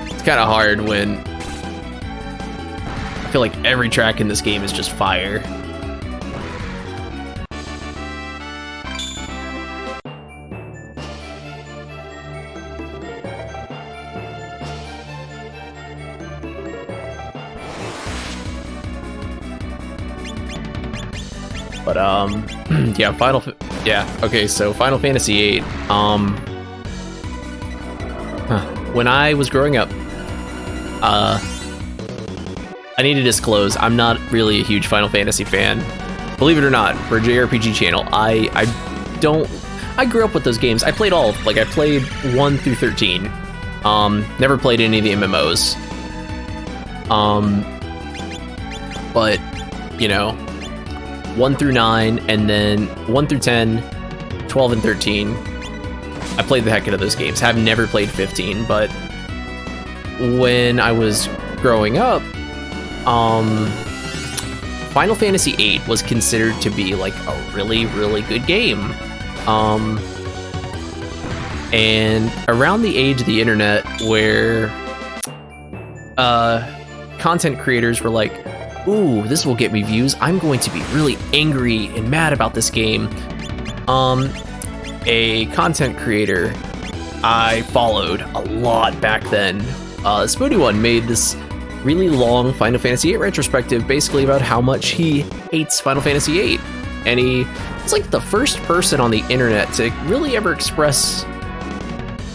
it's kind of hard when... I feel like every track in this game is just fire. But, yeah, okay, so Final Fantasy VIII, when I was growing up, I need to disclose, I'm not really a huge Final Fantasy fan. Believe it or not, for a JRPG channel, I grew up with those games. I played all, I played 1 through 13. Never played any of the MMOs. But, 1 through 9, and then 1 through 10, 12 and 13. I played the heck out of those games. Have never played 15, but when I was growing up, Final Fantasy VIII was considered to be a really, really good game. And around the age of the internet where content creators were like, ooh, this will get me views. I'm going to be really angry and mad about this game. A content creator I followed a lot back then, Spoody One, made this really long Final Fantasy VIII retrospective basically about how much he hates Final Fantasy VIII. And he was like the first person on the internet to really ever express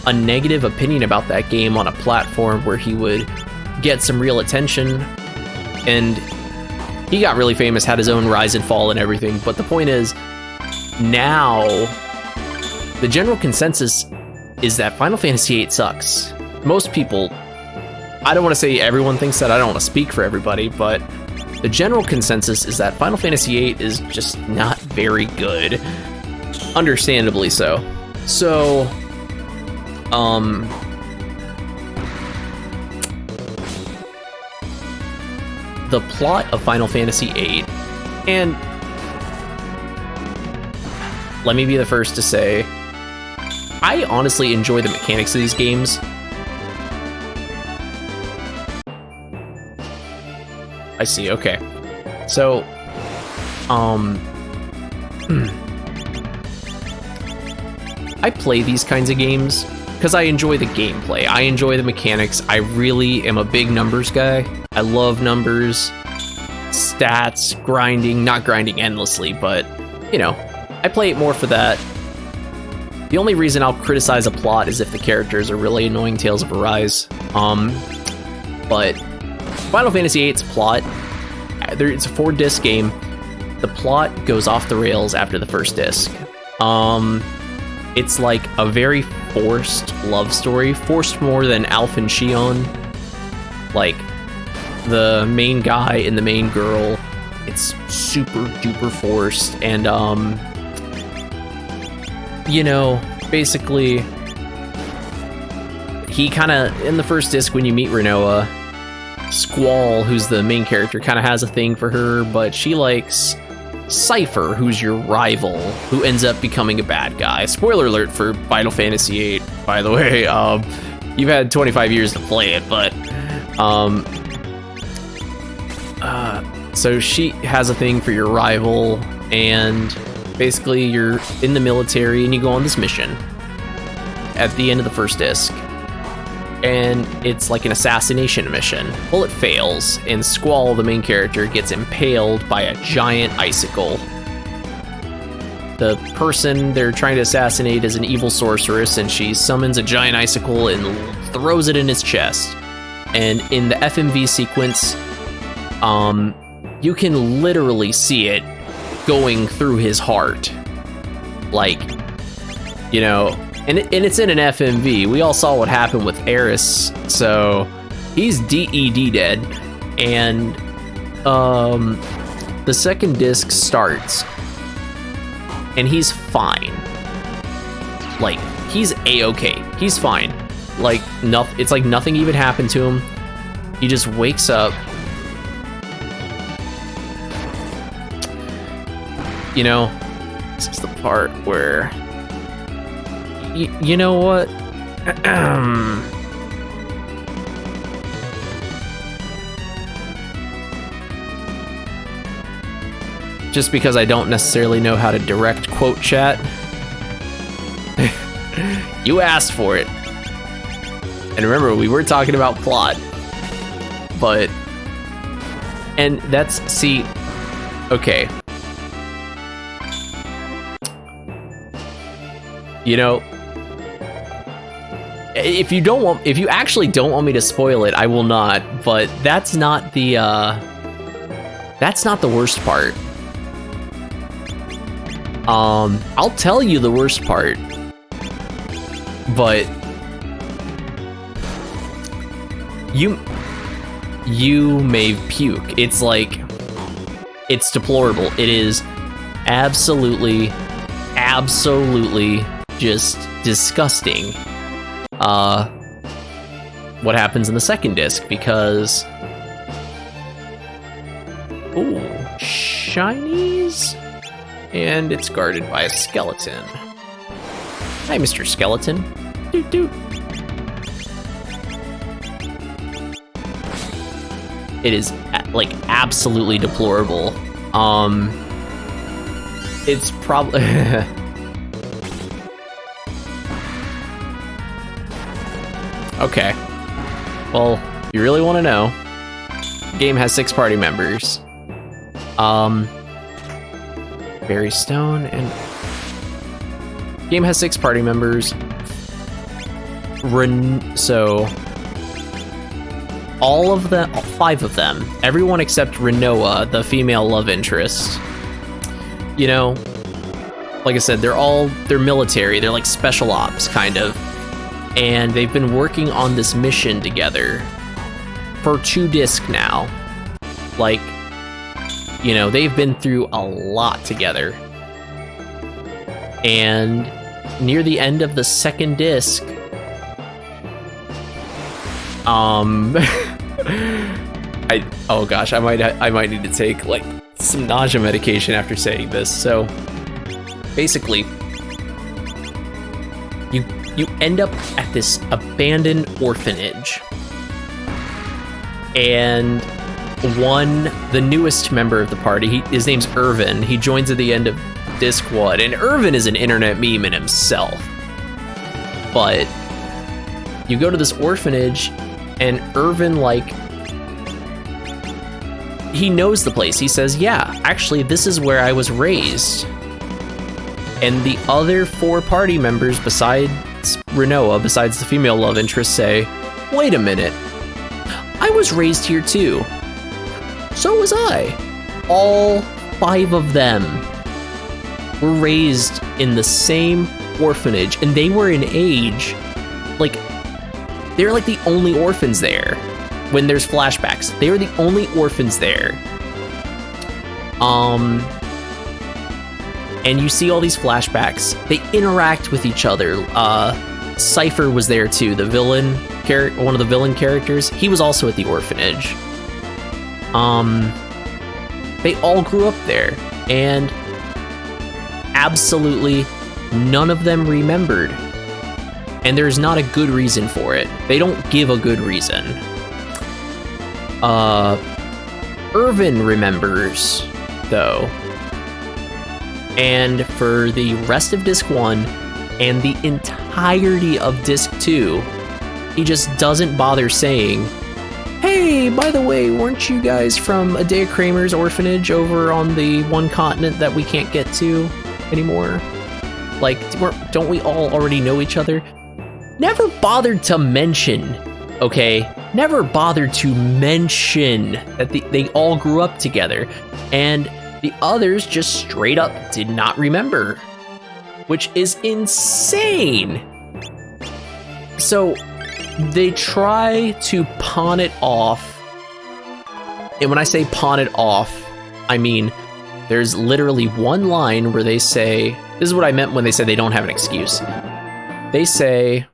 a negative opinion about that game on a platform where he would get some real attention. And he got really famous, had his own rise and fall and everything. But the point is, now the general consensus is that Final Fantasy VIII sucks. Most people, I don't want to say everyone thinks that, I don't want to speak for everybody, but the general consensus is that Final Fantasy VIII is just not very good. Understandably so. So, the plot of Final Fantasy VIII, and let me be the first to say, I honestly enjoy the mechanics of these games. I see, okay. So, I play these kinds of games because I enjoy the gameplay. I enjoy the mechanics. I really am a big numbers guy. I love numbers, stats, grinding, not grinding endlessly, but, you know, I play it more for that. The only reason I'll criticize a plot is if the characters are really annoying Tales of Arise. But Final Fantasy VIII's plot, it's a 4-disc game. The plot goes off the rails after the first disc. It's like a very forced love story, forced more than Alpha and Shion. Like, the main guy and the main girl, it's super duper forced, and you know, basically, he kind of, in the first disc when you meet Rinoa, Squall, who's the main character, kind of has a thing for her, but she likes Cypher, who's your rival, who ends up becoming a bad guy. Spoiler alert for Final Fantasy VIII, by the way. You've had 25 years to play it, but so she has a thing for your rival, and basically you're in the military and you go on this mission at the end of the first disc, and it's like an assassination mission. Well, it fails, and Squall, the main character, gets impaled by a giant icicle. The person they're trying to assassinate is an evil sorceress, and she summons a giant icicle and throws it in his chest. And in the FMV sequence, you can literally see it going through his heart. Like, you know, and it's in an FMV. We all saw what happened with Eris, so he's DED dead. And the second disc starts, and he's fine. Like, he's A-okay. He's fine. Like, it's like nothing even happened to him. He just wakes up. You know, this is the part where, you know what? Just because I don't necessarily know how to direct quote chat. You asked for it. And remember, we were talking about plot. But, and that's, see, okay. You know, if you actually don't want me to spoil it, I will not, but that's not the worst part. I'll tell you the worst part, but you may puke. It's like, it's deplorable. It is absolutely just disgusting. What happens in the second disc, because ooh, shinies, and it's guarded by a skeleton. Hi, Mr. Skeleton. Doot doot. It is like absolutely deplorable. It's probably okay. Well, you really want to know? The game has 6 party members. Barry Stone and game has 6 party members. So all of them, 5 of them, everyone except Renoa, the female love interest. You know, like I said, they're military. They're like special ops kind of, and they've been working on this mission together for 2 discs now. Like, you know, they've been through a lot together. And near the end of the 2nd disc, oh gosh, I might need to take like some nausea medication after saying this. So basically, you end up at this abandoned orphanage, and the newest member of the party, his name's Irvin. He joins at the end of disc 1, and Irvin is an internet meme in himself. But you go to this orphanage, and Irvin, like, he knows the place. He says, yeah, actually, this is where I was raised. And the other 4 party members, besides Renoa, besides the female love interest, say, wait a minute, I was raised here too. So was I. All 5 of them were raised in the same orphanage, and they were in age, like, they're like the only orphans there. When there's flashbacks, they were the only orphans there. And you see all these flashbacks. They interact with each other. Cypher was there too, the villain one of the villain characters. He was also at the orphanage. They all grew up there, and absolutely none of them remembered. And there's not a good reason for it. They don't give a good reason. Irvin remembers, though. And for the rest of Disc 1 and the entirety of Disc 2, he just doesn't bother saying, hey, by the way, weren't you guys from Adea Kramer's orphanage over on the one continent that we can't get to anymore? Like, don't we all already know each other? Never bothered to mention, okay? Never bothered to mention that they all grew up together. And the others just straight up did not remember, which is insane. So they try to pawn it off. And when I say pawn it off, I mean, there's literally one line where they say, this is what I meant when they said they don't have an excuse. They say,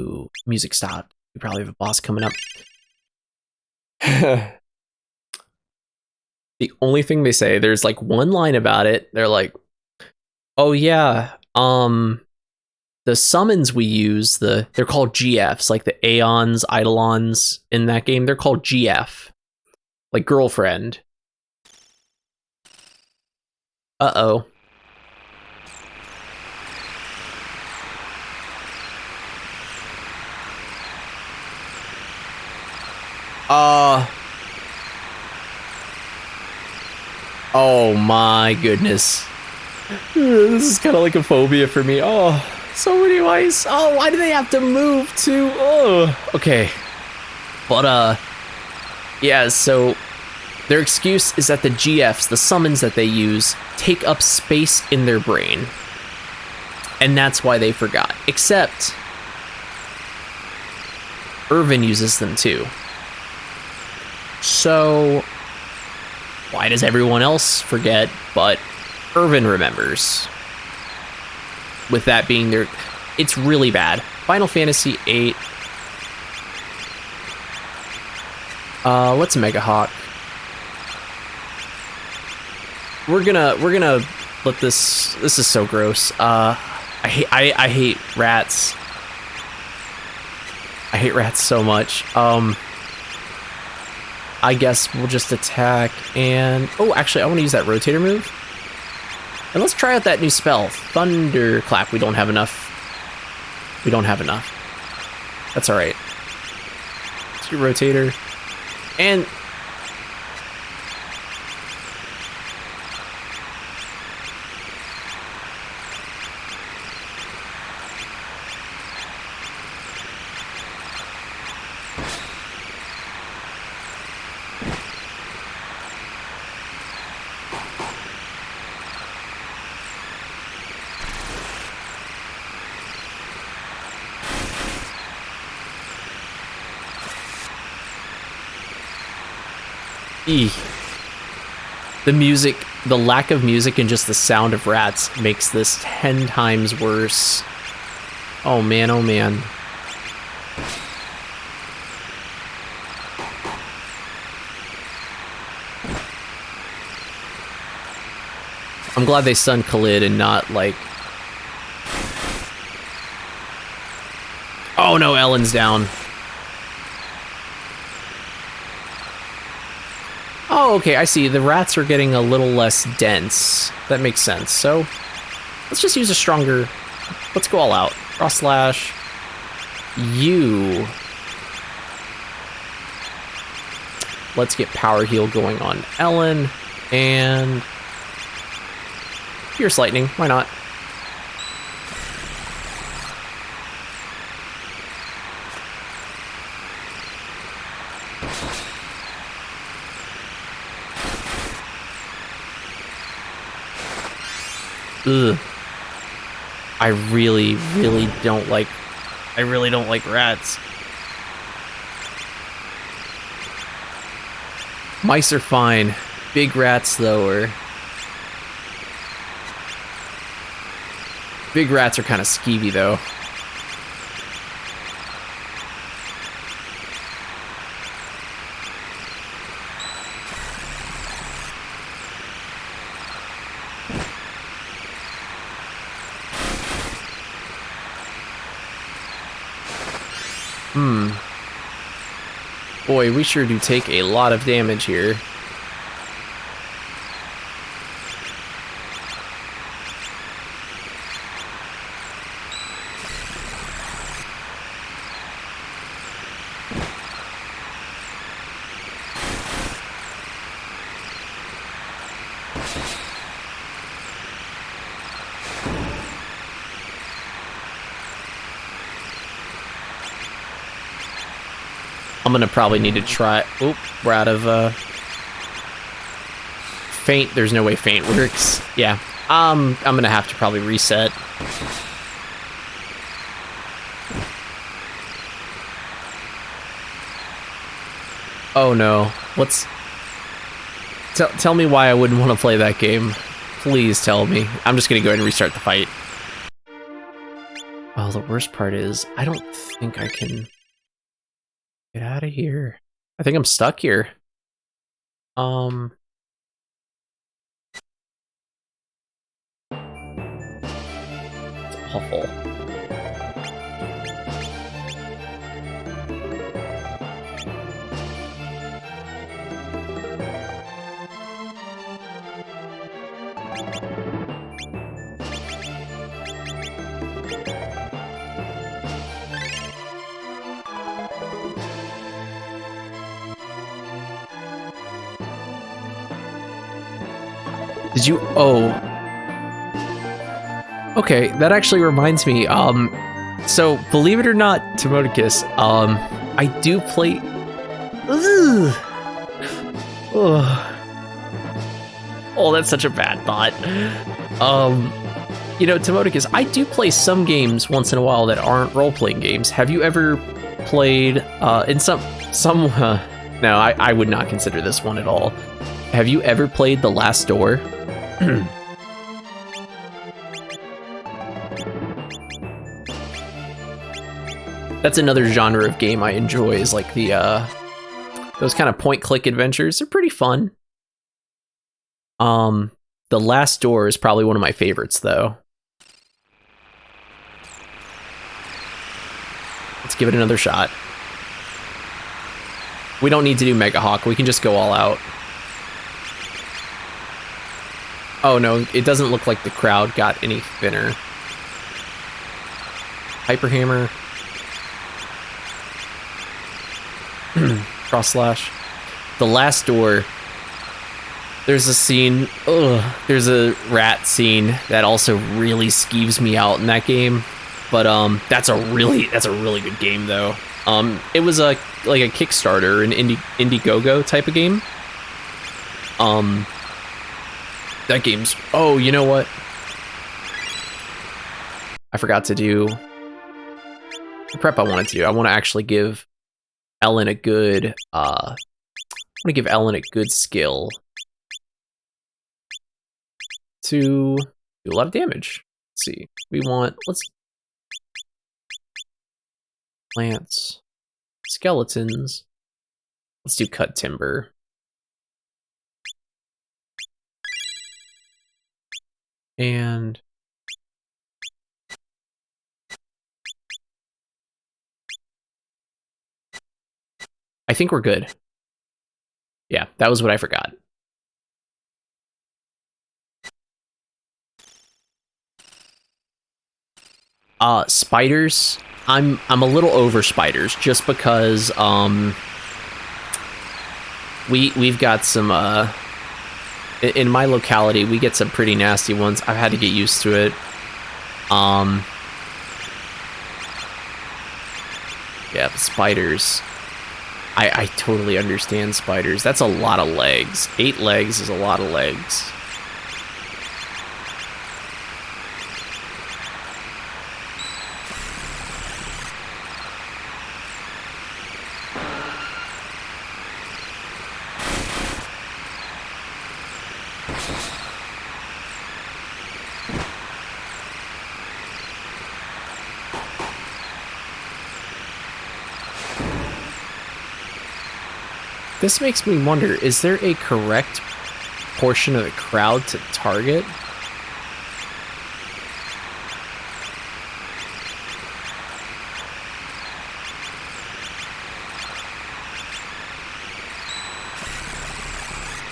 ooh, music stopped. We probably have a boss coming up. The only thing they say, there's like one line about it. They're like, oh yeah, the summons we use, they're called GFs, like the Aeons, Eidolons in that game. They're called GF, like girlfriend. Uh-oh. Oh my goodness. This is kind of like a phobia for me. Oh, so many mice. Oh, why do they have to move to? Oh, okay. But, yeah, so their excuse is that the GFs, the summons that they use, take up space in their brain. And that's why they forgot. Except, Irvin uses them too. So, why does everyone else forget, but Irvin remembers? With that being their... It's really bad. Final Fantasy VIII. Let's Mega Hawk. We're gonna let this... This is so gross. I hate rats. I hate rats so much. I guess we'll just attack and... Oh, actually, I want to use that rotator move. And let's try out that new spell, Thunderclap. We don't have enough. We don't have enough. That's all right. Let's do rotator. And... The music, the lack of music and just the sound of rats makes this 10 times worse. Oh man, oh man. I'm glad they stunned Khalid and not like... Oh no, Ellen's down. Oh, okay, I see. The rats are getting a little less dense. That makes sense. So, let's just use a stronger... Let's go all out. Cross slash. You. Let's get power heal going on Ellen. And... Fierce lightning. Why not? Ugh. I really don't like rats. Mice are fine. Big rats though are... Big rats are kind of skeevy though. Boy, we sure do take a lot of damage here. I'm gonna probably need to try... Oop, we're out of, Feint, there's no way Feint works. Yeah, I'm gonna have to probably reset. Oh no, what's... Tell me why I wouldn't want to play that game. Please tell me. I'm just gonna go ahead and restart the fight. Oh, the worst part is, I don't think I can... Get out of here. I think I'm stuck here. It's awful. Did you... Oh. Okay, that actually reminds me, so, believe it or not, Timodicus, I do play... Ugh. Oh, that's such a bad thought. You know, Timodicus, I do play some games once in a while that aren't role-playing games. Have you ever played, in some no, I would not consider this one at all. Have you ever played The Last Door? That's another genre of game I enjoy, is like the, those kind of point-click adventures. They're pretty fun. The Last Door is probably one of my favorites, though. Let's give it another shot. We don't need to do Mega Hawk. We can just go all out. Oh no, it doesn't look like the crowd got any thinner. Hyper Hammer. Cross Slash. The last door. There's a scene. Ugh. There's a rat scene that also really skeeves me out in that game. But that's a really good game though. It was like a Kickstarter, an Indiegogo type of game. That game's... Oh, you know what? I forgot to do the prep I wanted to do. I want to actually give Ellen a good... I want to give Ellen a good skill to do a lot of damage. Let's see. We want... Let's... Plants. Skeletons. Let's do cut timber. And I think we're good. Yeah, that was what I forgot. Spiders. I'm a little over spiders just because we've got some in my locality, we get some pretty nasty ones. I've had to get used to it. Yeah, the spiders. I totally understand spiders. That's a lot of legs. 8 legs is a lot of legs. This makes me wonder, is there a correct portion of the crowd to target?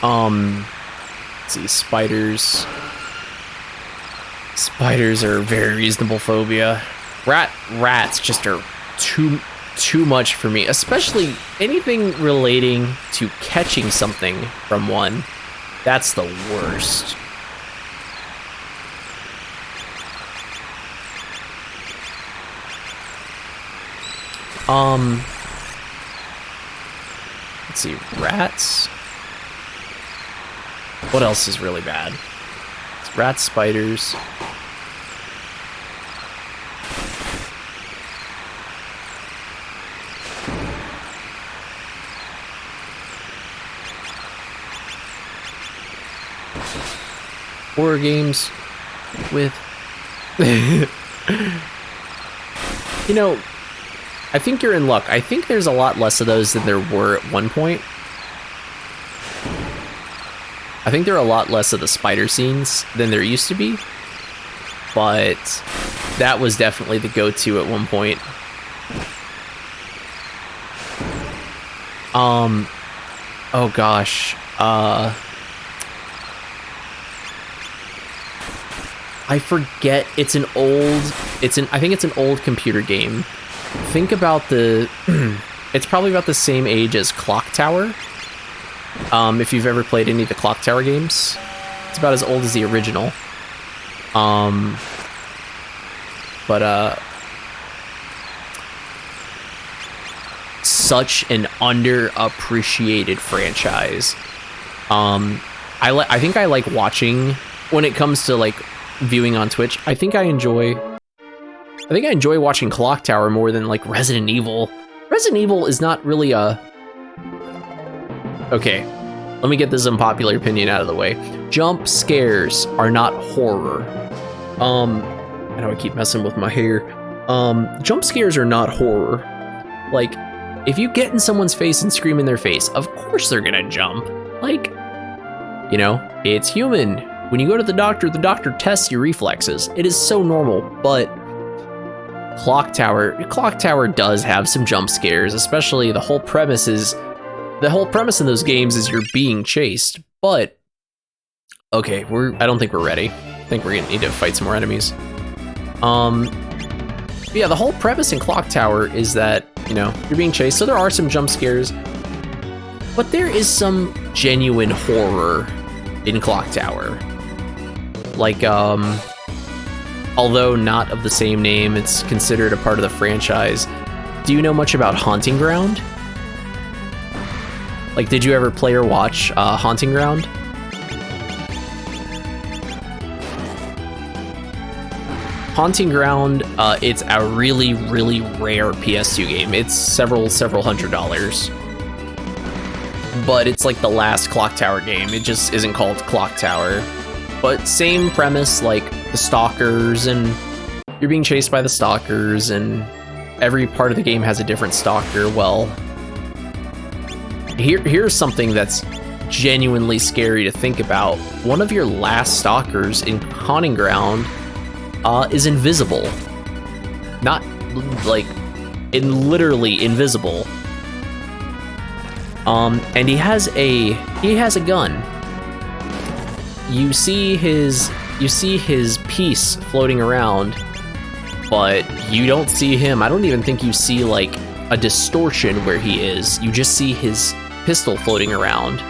Let's see, spiders. Spiders are a very reasonable phobia. Rats just are too much for me, especially anything relating to catching something from one. That's the worst. Let's see, rats. What else is really bad? It's rats, spiders. Horror games with... You know, I think you're in luck. I think there's a lot less of those than there were at one point. I think there are a lot less of the spider scenes than there used to be. But that was definitely the go-to at one point. Oh gosh. I forget. I think it's an old computer game. Think about the... It's probably about the same age as Clock Tower. If you've ever played any of the Clock Tower games. It's about as old as the original. Such an underappreciated franchise. I think I like watching when it comes to like viewing on Twitch. I think I enjoy watching Clock Tower more than like Resident Evil. Resident Evil is not really a... Okay, let me get this unpopular opinion out of the way. Jump scares are not horror. I know I keep messing with my hair. Jump scares are not horror. Like, if you get in someone's face and scream in their face, of course they're gonna jump. Like, you know, it's human. When you go to the doctor tests your reflexes. It is so normal, but Clock Tower does have some jump scares, especially the whole premise is the whole premise in those games is you're being chased, but okay, I don't think we're ready. I think we're gonna need to fight some more enemies. Yeah, the whole premise in Clock Tower is that, you know, you're being chased, so there are some jump scares, but there is some genuine horror in Clock Tower. Like, although not of the same name, it's considered a part of the franchise. Do you know much about Haunting Ground? Like, did you ever play or watch Haunting Ground? Haunting Ground, it's a really, really rare PS2 game. It's several $100s. But it's like the last Clock Tower game. It just isn't called Clock Tower. But same premise, like the stalkers, and you're being chased by the stalkers, and every part of the game has a different stalker. Well, here's something that's genuinely scary to think about. One of your last stalkers in Haunting Ground is invisible. Not like literally invisible. And he has a gun. You see his piece floating around, but you don't see him. I don't even think you see like a distortion where he is. You just see his pistol floating around.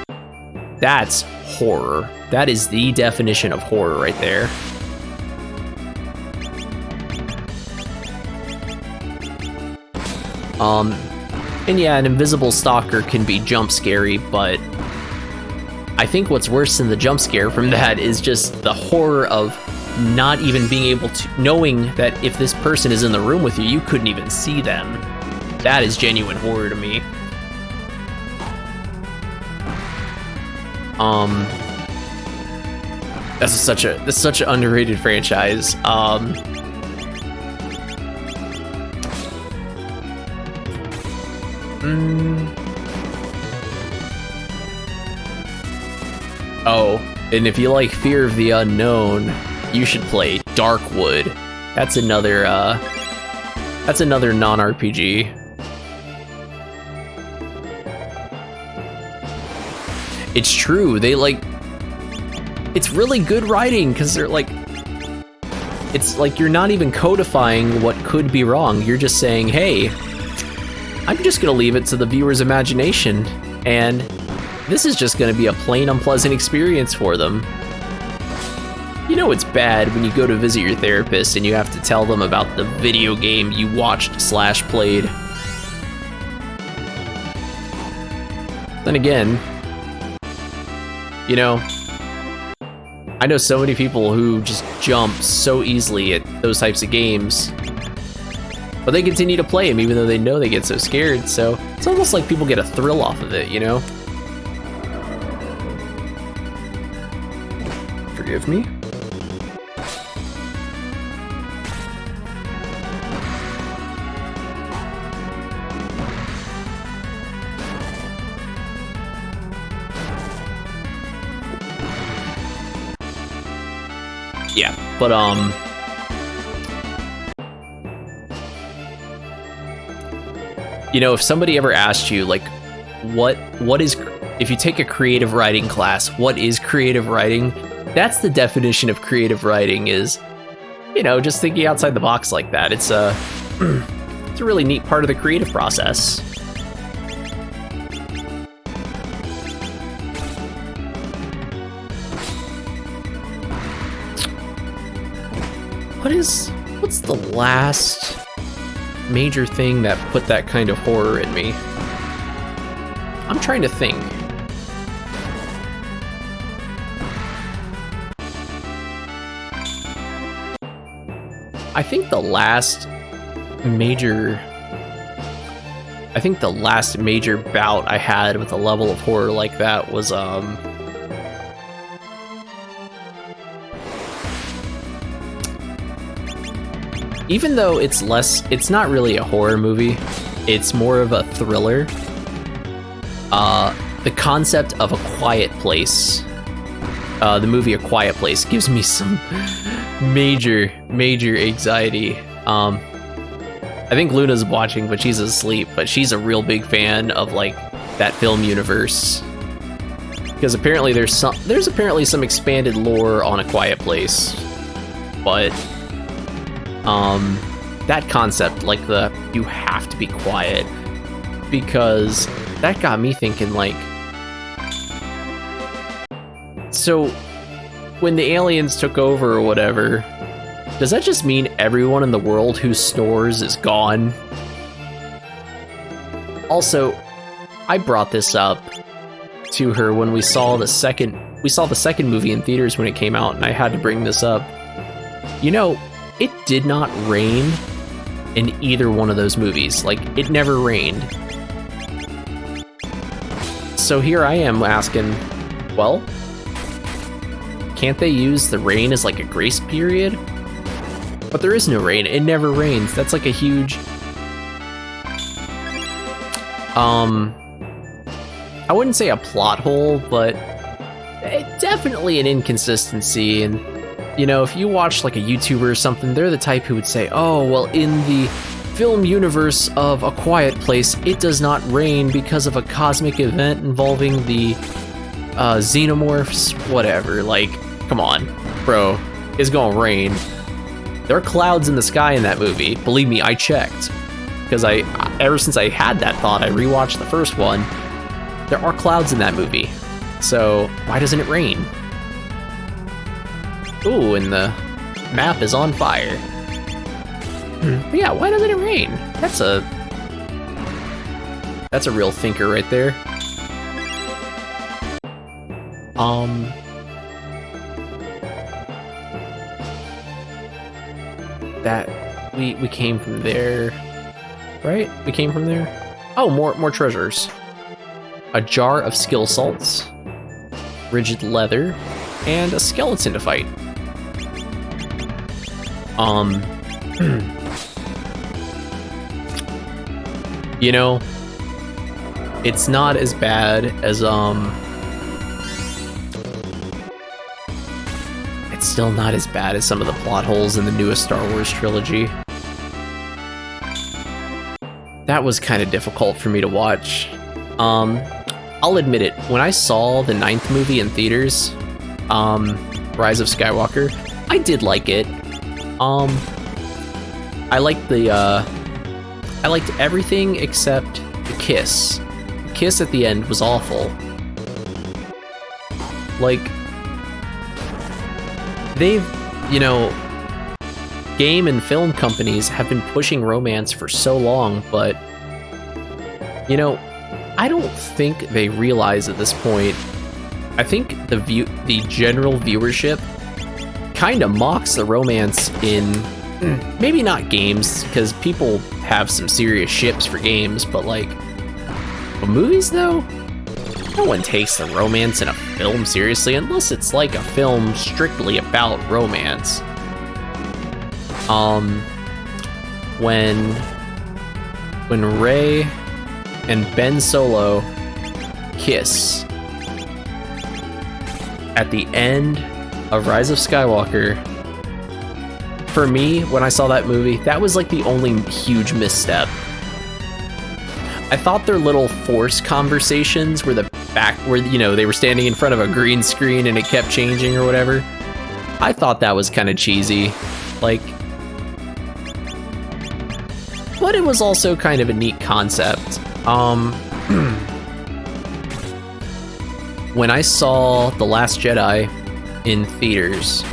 That's horror. That is the definition of horror right there. And yeah, an invisible stalker can be jump scary, but I think what's worse than the jump scare from that is just the horror of not even being able to, knowing that if this person is in the room with you, you couldn't even see them. That is genuine horror to me. That's such an underrated franchise. Oh, and if you like Fear of the Unknown, you should play Darkwood. That's another non-RPG. It's true. It's really good writing because they're like, it's like you're not even codifying what could be wrong. You're just saying, hey, I'm just gonna leave it to the viewer's imagination, and this is just gonna be a plain unpleasant experience for them. You know it's bad when you go to visit your therapist and you have to tell them about the video game you watched/played. Then again, you know, I know so many people who just jump so easily at those types of games, but they continue to play them even though they know they get so scared, so it's almost like people get a thrill off of it, you know? Forgive me? Yeah, but you know, if somebody ever asked you, like, what is, if you take a creative writing class, what is creative writing? That's the definition of creative writing, is, you know, just thinking outside the box like that. It's a really neat part of the creative process. What's the last major thing that put that kind of horror in me? I'm trying to think. I think the last major bout I had with a level of horror like that was even though it's not really a horror movie, it's more of a thriller. The concept of A Quiet Place, the movie A Quiet Place, gives me some major anxiety. I think Luna's watching, but she's asleep, but she's a real big fan of like that film universe. Because apparently there's apparently some expanded lore on A Quiet Place, but that concept, like you have to be quiet, because that got me thinking, like, so when the aliens took over or whatever, does that just mean everyone in the world who snores is gone? Also, I brought this up to her when we saw the second movie in theaters when it came out, and I had to bring this up. You know, it did not rain in either one of those movies. Like, it never rained. So here I am asking, well, can't they use the rain as like a grace period? But there is no rain. It never rains. That's like a huge I wouldn't say a plot hole, but definitely an inconsistency. And, you know, if you watch like a YouTuber or something, they're the type who would say, oh, well, in the film universe of A Quiet Place, it does not rain because of a cosmic event involving the xenomorphs, whatever. Like, come on, bro, it's gonna rain. There are clouds in the sky in that movie. Believe me, I checked. Because ever since I had that thought, I rewatched the first one. There are clouds in that movie. So why doesn't it rain? Ooh, and the map is on fire. But yeah, why doesn't it rain? That's a real thinker right there. That we came from there, right? We came from there. Oh, more treasures. A jar of skill salts, rigid leather, and a skeleton to fight. You know, it's not as bad as it's still not as bad as some of the plot holes in the newest Star Wars trilogy. That was kind of difficult for me to watch. I'll admit it, when I saw the 9th movie in theaters, Rise of Skywalker, I did like it. I liked everything except the kiss. The kiss at the end was awful. Like, they've, you know, game and film companies have been pushing romance for so long, but, you know, I don't think they realize at this point. I think the general viewership kind of mocks the romance in, maybe not games, because people have some serious ships for games, but like, for movies though, no one takes the romance in a film seriously unless it's like a film strictly about romance. When Rey and Ben Solo kiss at the end of Rise of Skywalker, for me, when I saw that movie, that was like the only huge misstep. I thought their little Force conversations where you know, they were standing in front of a green screen and it kept changing or whatever. I thought that was kind of cheesy. Like, but it was also kind of a neat concept. When I saw The Last Jedi in theaters,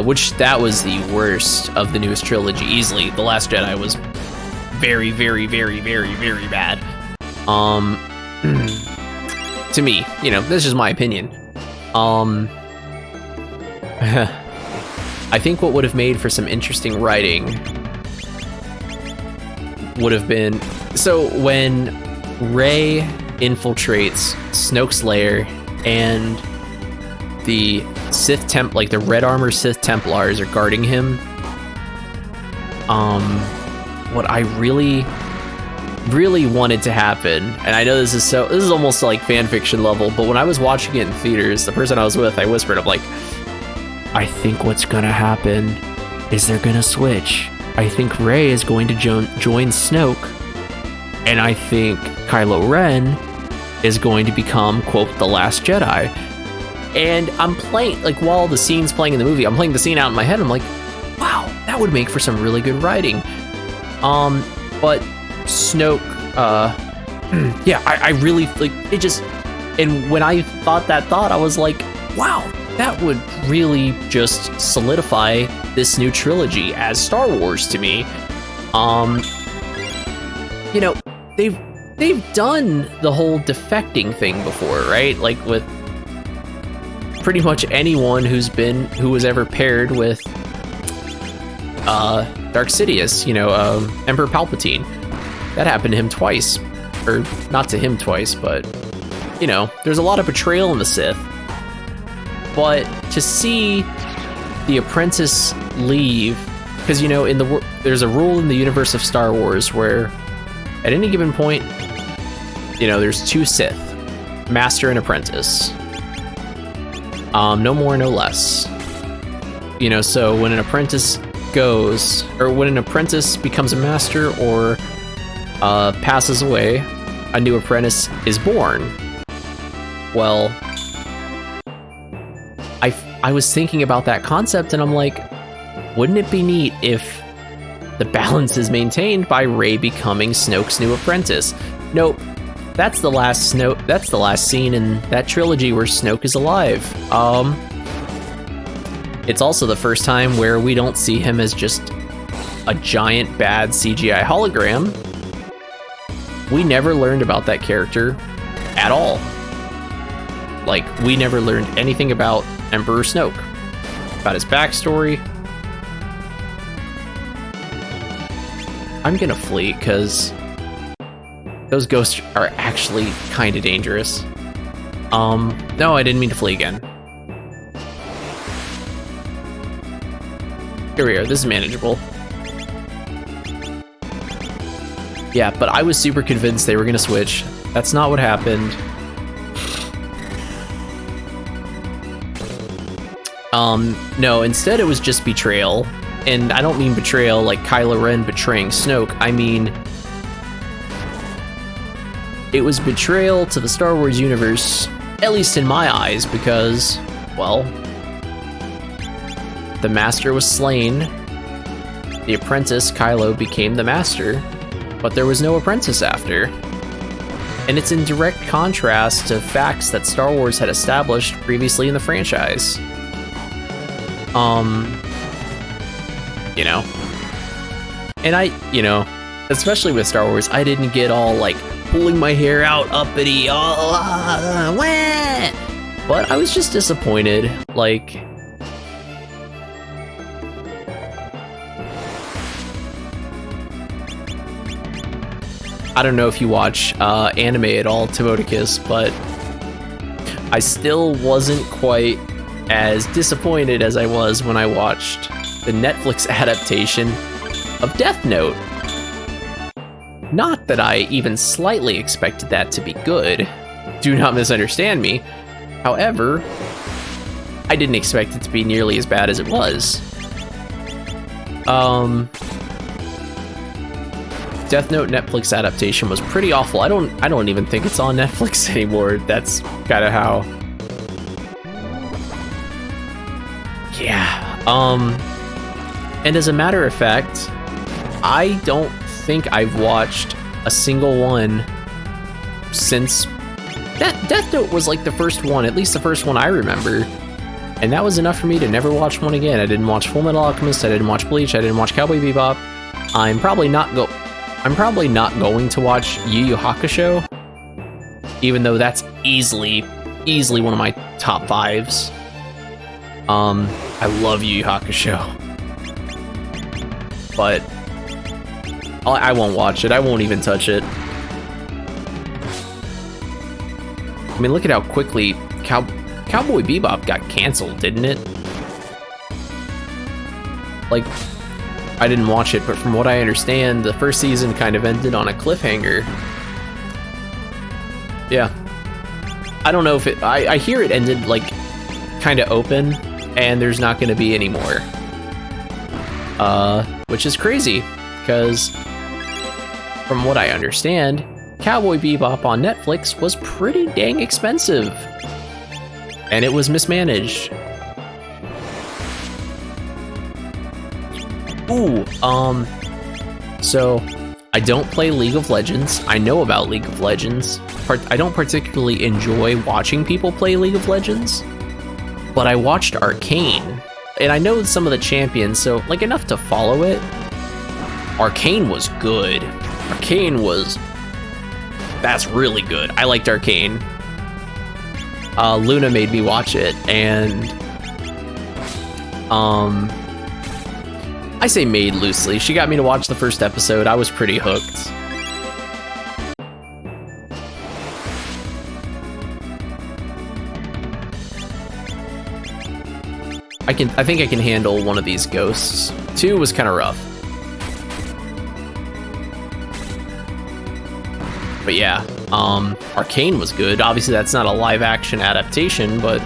which that was the worst of the newest trilogy, easily. The Last Jedi was very, very, very, very, very bad. To me, you know, this is my opinion. I think what would have made for some interesting writing would have been, so when Rey infiltrates Snoke's lair and the the Red Armor Sith Templars are guarding him, what I really, really wanted to happen, and I know this is almost like fan fiction level, but when I was watching it in theaters, the person I was with, I whispered, I'm like, I think what's gonna happen is they're gonna switch. I think Rey is going to join Snoke, and I think Kylo Ren is going to become, quote, the Last Jedi. And I'm playing, like, while the scene's playing in the movie, I'm playing the scene out in my head. I'm like, wow, that would make for some really good writing. But Snoke, yeah, I really, like, it just, and when I thought that thought, I was like, wow, that would really just solidify this new trilogy as Star Wars to me. You know, they've done the whole defecting thing before, right? Like with pretty much anyone who was ever paired with Dark Sidious, you know, Emperor Palpatine. That happened to him twice. Or not to him twice, but you know, there's a lot of betrayal in the Sith. But to see the apprentice leave, because you know, there's a rule in the universe of Star Wars where at any given point, you know, there's two Sith, master and apprentice. No more, no less. You know, so when an apprentice goes, or when an apprentice becomes a master or passes away, a new apprentice is born. Well, I was thinking about that concept, and I'm like, wouldn't it be neat if the balance is maintained by Rey becoming Snoke's new apprentice? Nope. That's the last scene in that trilogy where Snoke is alive. It's also the first time where we don't see him as just a giant bad CGI hologram. We never learned about that character at all. Like, we never learned anything about Emperor Snoke, about his backstory. I'm gonna flee, because those ghosts are actually kind of dangerous. No, I didn't mean to flee again. Here we are, this is manageable. Yeah, but I was super convinced they were gonna switch. That's not what happened. No, instead it was just betrayal. And I don't mean betrayal like Kylo Ren betraying Snoke. I mean, it was betrayal to the Star Wars universe, at least in my eyes, because, well, the Master was slain, the apprentice, Kylo, became the Master, but there was no apprentice after. And it's in direct contrast to facts that Star Wars had established previously in the franchise. You know, and you know, especially with Star Wars, I didn't get all like pulling my hair out uppity, wah! But I was just disappointed. Like, I don't know if you watch anime at all, Timoticus, but I still wasn't quite as disappointed as I was when I watched the Netflix adaptation of Death Note. Not that I even slightly expected that to be good. Do not misunderstand me. However, I didn't expect it to be nearly as bad as it was. Death Note Netflix adaptation was pretty awful. I don't even think it's on Netflix anymore. That's kind of how. Yeah. And as a matter of fact, I don't think I've watched a single one since Death Note was like the first one, at least the first one I remember. And that was enough for me to never watch one again. I didn't watch Full Metal Alchemist, I didn't watch Bleach, I didn't watch Cowboy Bebop. I'm probably not going to watch Yu Yu Hakusho, even though that's easily one of my top 5s. I love Yu Yu Hakusho, but I won't watch it. I won't even touch it. I mean, look at how quickly Cowboy Bebop got canceled, didn't it? Like, I didn't watch it, but from what I understand, the first season kind of ended on a cliffhanger. Yeah. I don't know if it... I hear it ended, like, kind of open, and there's not going to be any more. which is crazy, because from what I understand, Cowboy Bebop on Netflix was pretty dang expensive, and it was mismanaged. Ooh, so I don't play League of Legends. I know about League of Legends. I don't particularly enjoy watching people play League of Legends, but I watched Arcane, and I know some of the champions, so like enough to follow it. Arcane was good. That's really good. I liked Arcane. Luna made me watch it, and I say made loosely. She got me to watch the first episode. I was pretty hooked. I think I can handle one of these ghosts. 2 was kind of rough. But yeah, Arcane was good. Obviously that's not a live action adaptation, but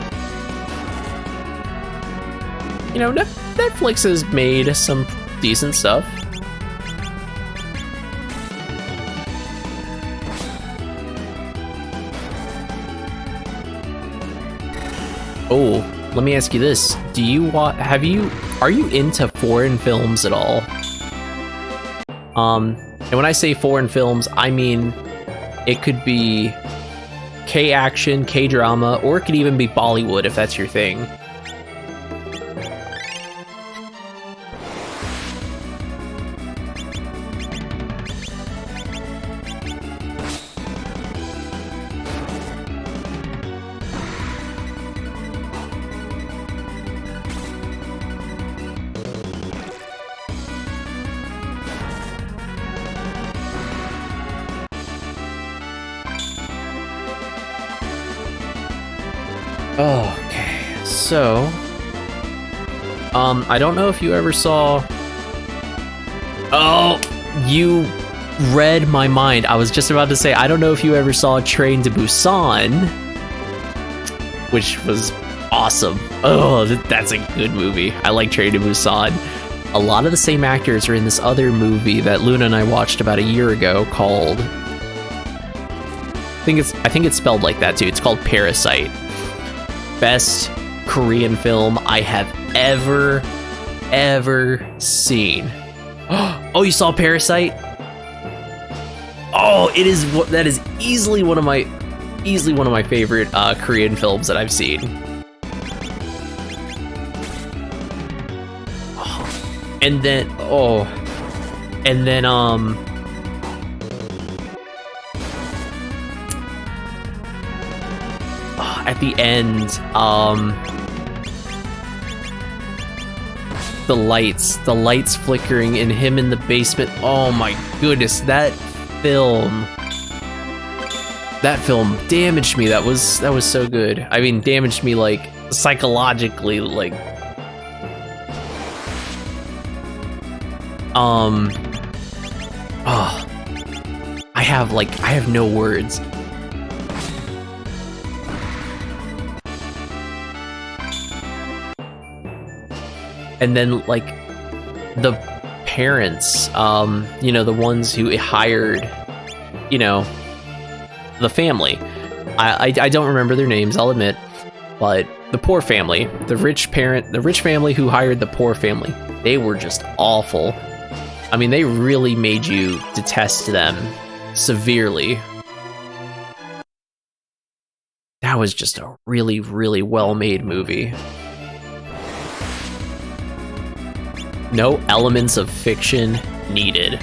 you know, Netflix has made some decent stuff. Oh, let me ask you this. Are you into foreign films at all? And when I say foreign films, I mean it could be K-action, K-drama, or it could even be Bollywood if that's your thing. Okay, so I don't know if you ever saw. Oh, you read my mind. I was just about to say, I don't know if you ever saw Train to Busan, which was awesome. Oh, that's a good movie. I like Train to Busan. A lot of the same actors are in this other movie that Luna and I watched about a year ago called, I think it's spelled like that too. It's called Parasite. Best Korean film I have ever seen. Oh, you saw Parasite? Oh, that is easily one of my favorite Korean films that I've seen. And then at the end, the lights flickering and him in the basement. Oh my goodness, that film damaged me. That was so good. I mean, damaged me like psychologically, like I have no words. And then, like, the parents, you know, the ones who hired, you know, the family. I don't remember their names, I'll admit, but the poor family, the rich family who hired the poor family, they were just awful. I mean, they really made you detest them severely. That was just a really, really well-made movie. No elements of fiction needed.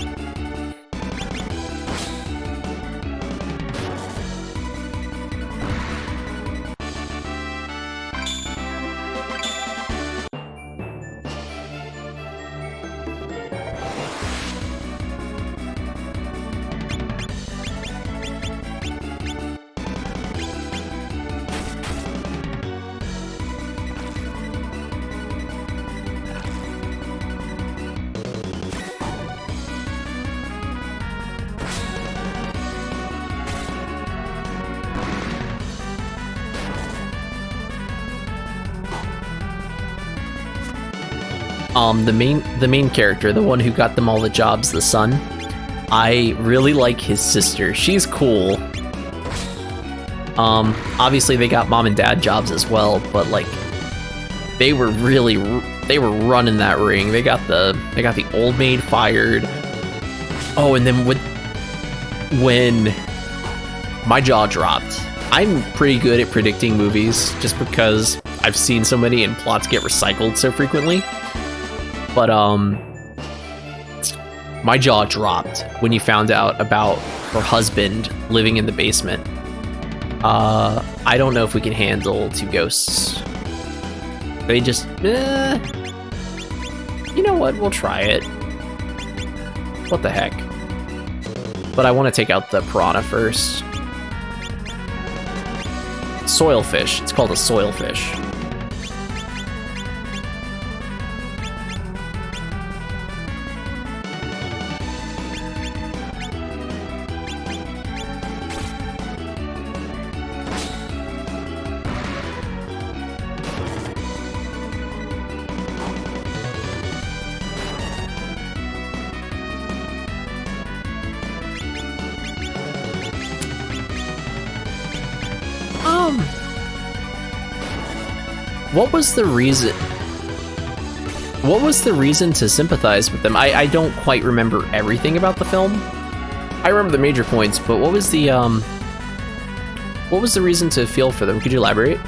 the main character, the one who got them all the jobs, the son. I really like his sister. She's cool. Obviously they got mom and dad jobs as well, but like they were running that ring. They got the old maid fired. Oh, and then when my jaw dropped. I'm pretty good at predicting movies just because I've seen so many and plots get recycled so frequently. But my jaw dropped when you found out about her husband living in the basement. I don't know if we can handle two ghosts. They just, you know what? We'll try it. What the heck? But I want to take out the piranha first. Soil fish. It's called a soil fish. What was the reason? What was the reason to sympathize with them? I don't quite remember everything about the film. I remember the major points, but what was the reason to feel for them? Could you elaborate?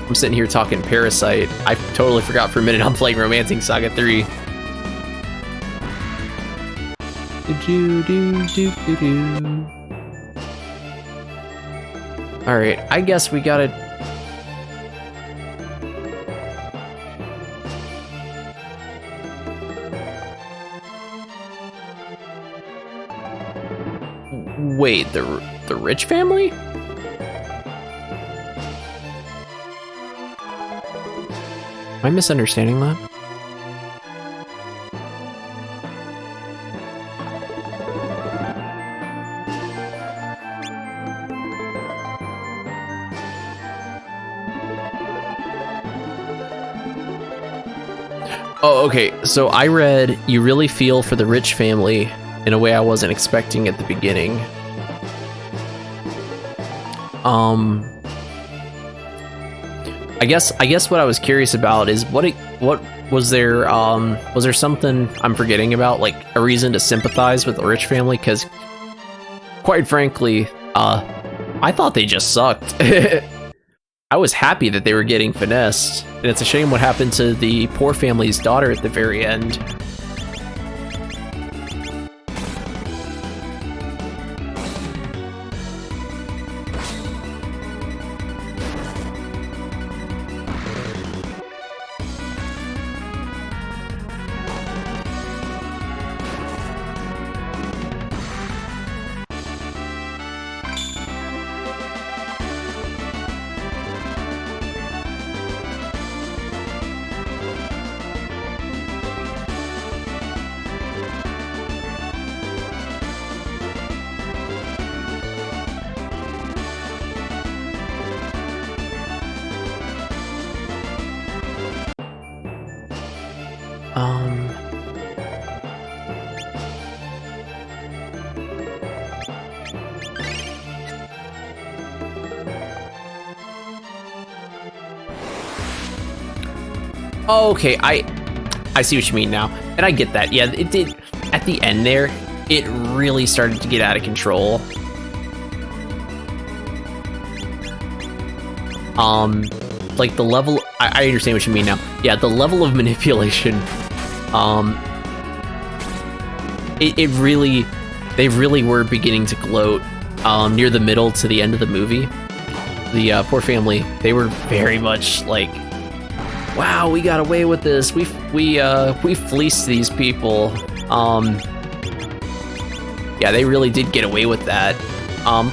I'm sitting here talking Parasite. I totally forgot for a minute I'm playing Romancing Saga 3. Alright, I guess we gotta... Wait, the rich family? Am I misunderstanding that? Oh, okay. So I read, you really feel for the rich family in a way I wasn't expecting at the beginning. I guess what I was curious about is what was there something I'm forgetting about, like a reason to sympathize with the rich family? Because quite frankly, I thought they just sucked. I was happy that they were getting finessed, and it's a shame what happened to the poor family's daughter at the very end. Oh, okay, I see what you mean now, and I get that. Yeah, it did at the end there. It really started to get out of control. Like the level. I understand what you mean now. Yeah, the level of manipulation. It really, they really were beginning to gloat. Near the middle to the end of the movie, the poor family, they were very much like, wow, we got away with this. We fleeced these people. Yeah, they really did get away with that.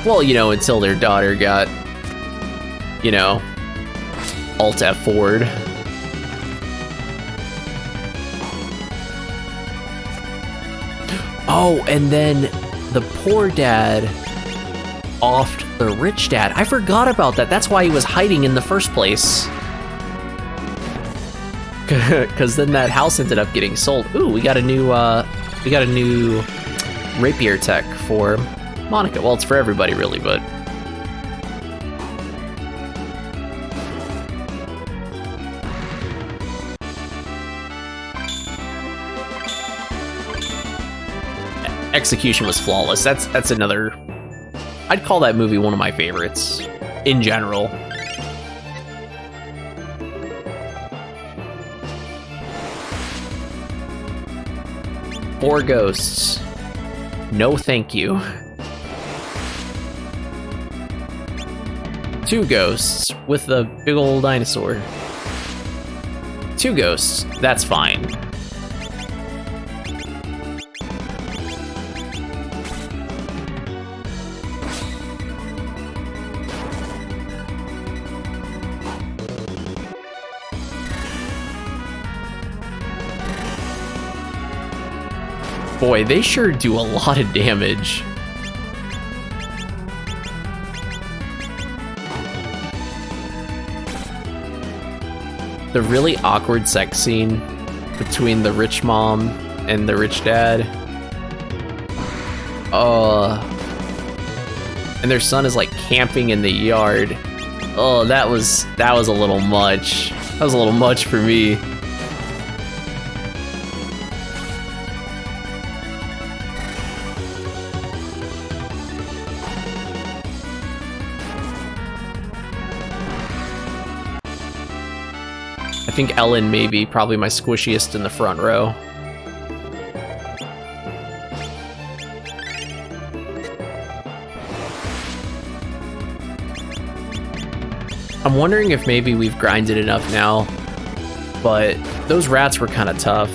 Well, you know, until their daughter got, you know, Alt F forward. Oh, and then the poor dad offed the rich dad. I forgot about that. That's why he was hiding in the first place. Because then that house ended up getting sold. Ooh, we got a new rapier tech for Monica. Well, it's for everybody really, but execution was flawless. That's another. I'd call that movie one of my favorites in general. Four ghosts. No thank you. Two ghosts with a big old dinosaur. Two ghosts. That's fine. Boy, they sure do a lot of damage. The really awkward sex scene between the rich mom and the rich dad. And their son is like camping in the yard. Oh, that was a little much. That was a little much for me. I think Ellen may be probably my squishiest in the front row. I'm wondering if maybe we've grinded enough now, but those rats were kind of tough.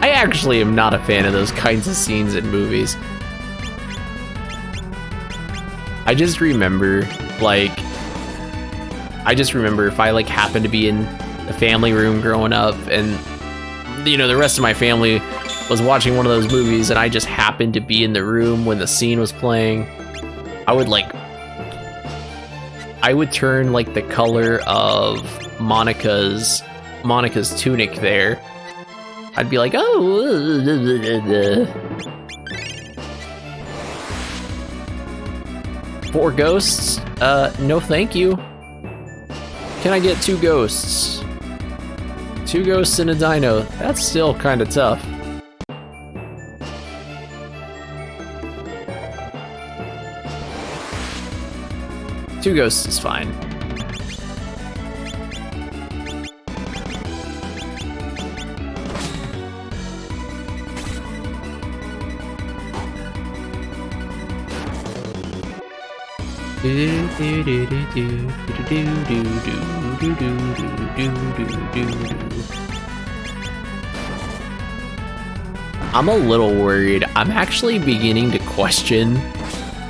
I actually am not a fan of those kinds of scenes in movies. I just remember if I like happened to be in the family room growing up and the rest of my family was watching one of those movies and I just happened to be in the room when the scene was playing, I would turn like the color of Monica's tunic there. I'd be like, oh. Four ghosts? No thank you. Can I get two ghosts? Two ghosts and a dino. That's still kind of tough. Two ghosts is fine. I'm a little worried. I'm actually beginning to question,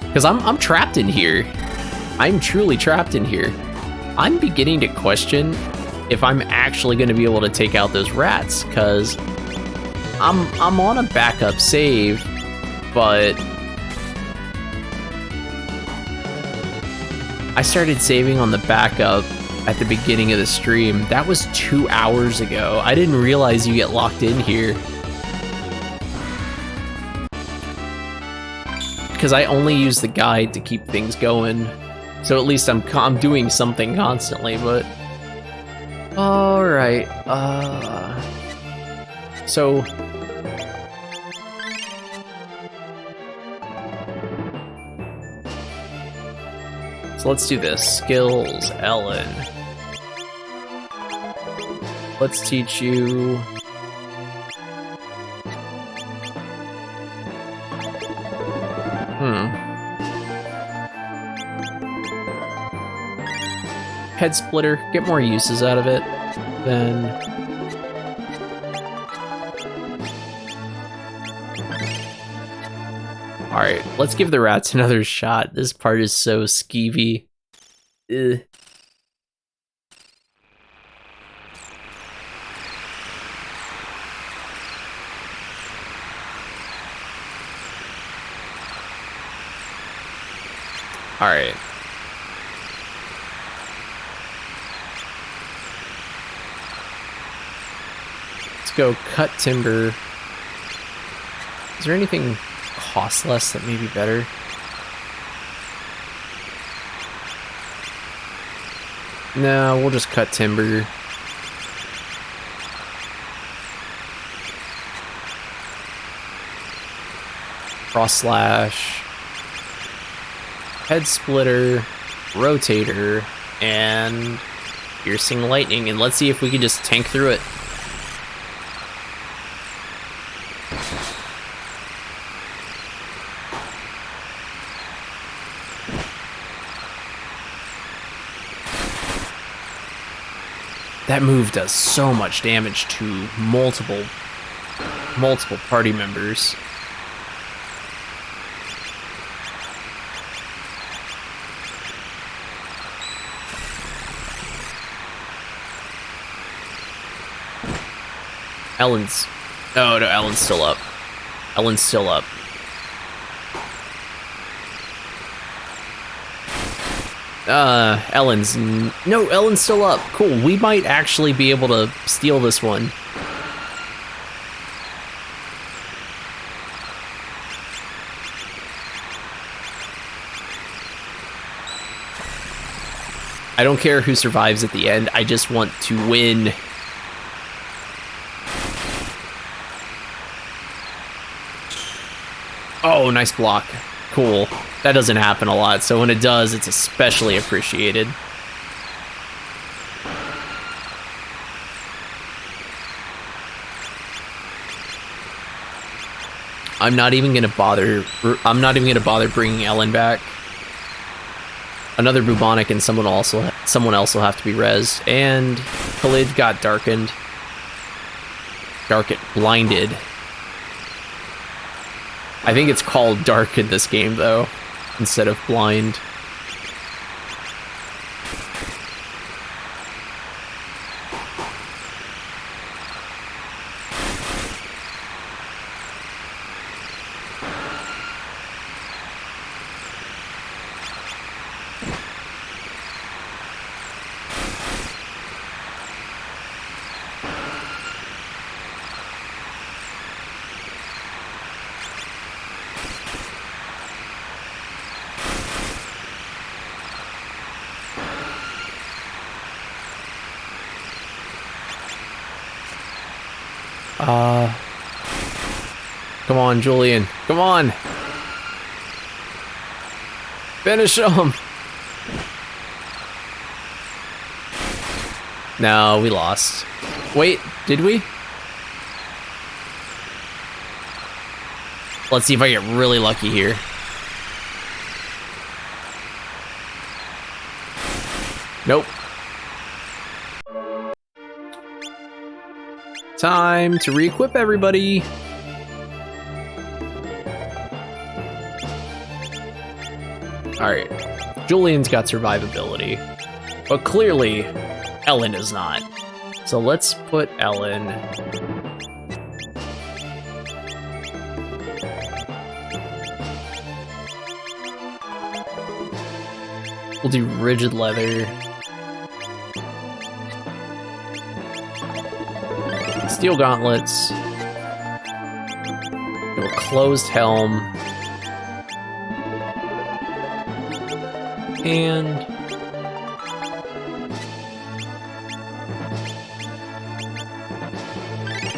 because I'm trapped in here. I'm truly trapped in here. I'm beginning to question if I'm actually going to be able to take out those rats, because I'm on a backup save, but I started saving on the backup at the beginning of the stream. That was 2 hours ago. I didn't realize you get locked in here. Because I only use the guide to keep things going. So at least I'm doing something constantly, but... Alright, So let's do this. Skills, Ellen. Let's teach you... Head splitter. Get more uses out of it. Then... Alright, let's give the rats another shot. This part is so skeevy. Ugh. Alright. Let's go cut timber. Is there anything cost less that may be better? No, we'll just cut timber. Cross slash. Head splitter, rotator, and piercing lightning, and let's see if we can just tank through it. That move does so much damage to multiple party members. Ellen's... Oh, no, Ellen's still up. Ellen's still up. Ellen's... No, Ellen's still up. Cool, we might actually be able to steal this one. I don't care who survives at the end, I just want to win. Oh, nice block. Cool. That doesn't happen a lot, so when it does, it's especially appreciated. I'm not even gonna bother bringing Ellen back. Another bubonic and someone else will have to be rezzed. And Khalid got blinded. I think it's called dark in this game, though, instead of blind. Come on, Julian. Come on. Finish him. No, we lost. Wait, did we? Let's see if I get really lucky here. Nope. Time to re-equip everybody. Alright, Julian's got survivability, but clearly Ellen does not. So let's put Ellen... We'll do rigid leather. Steel gauntlets. Do a closed helm. And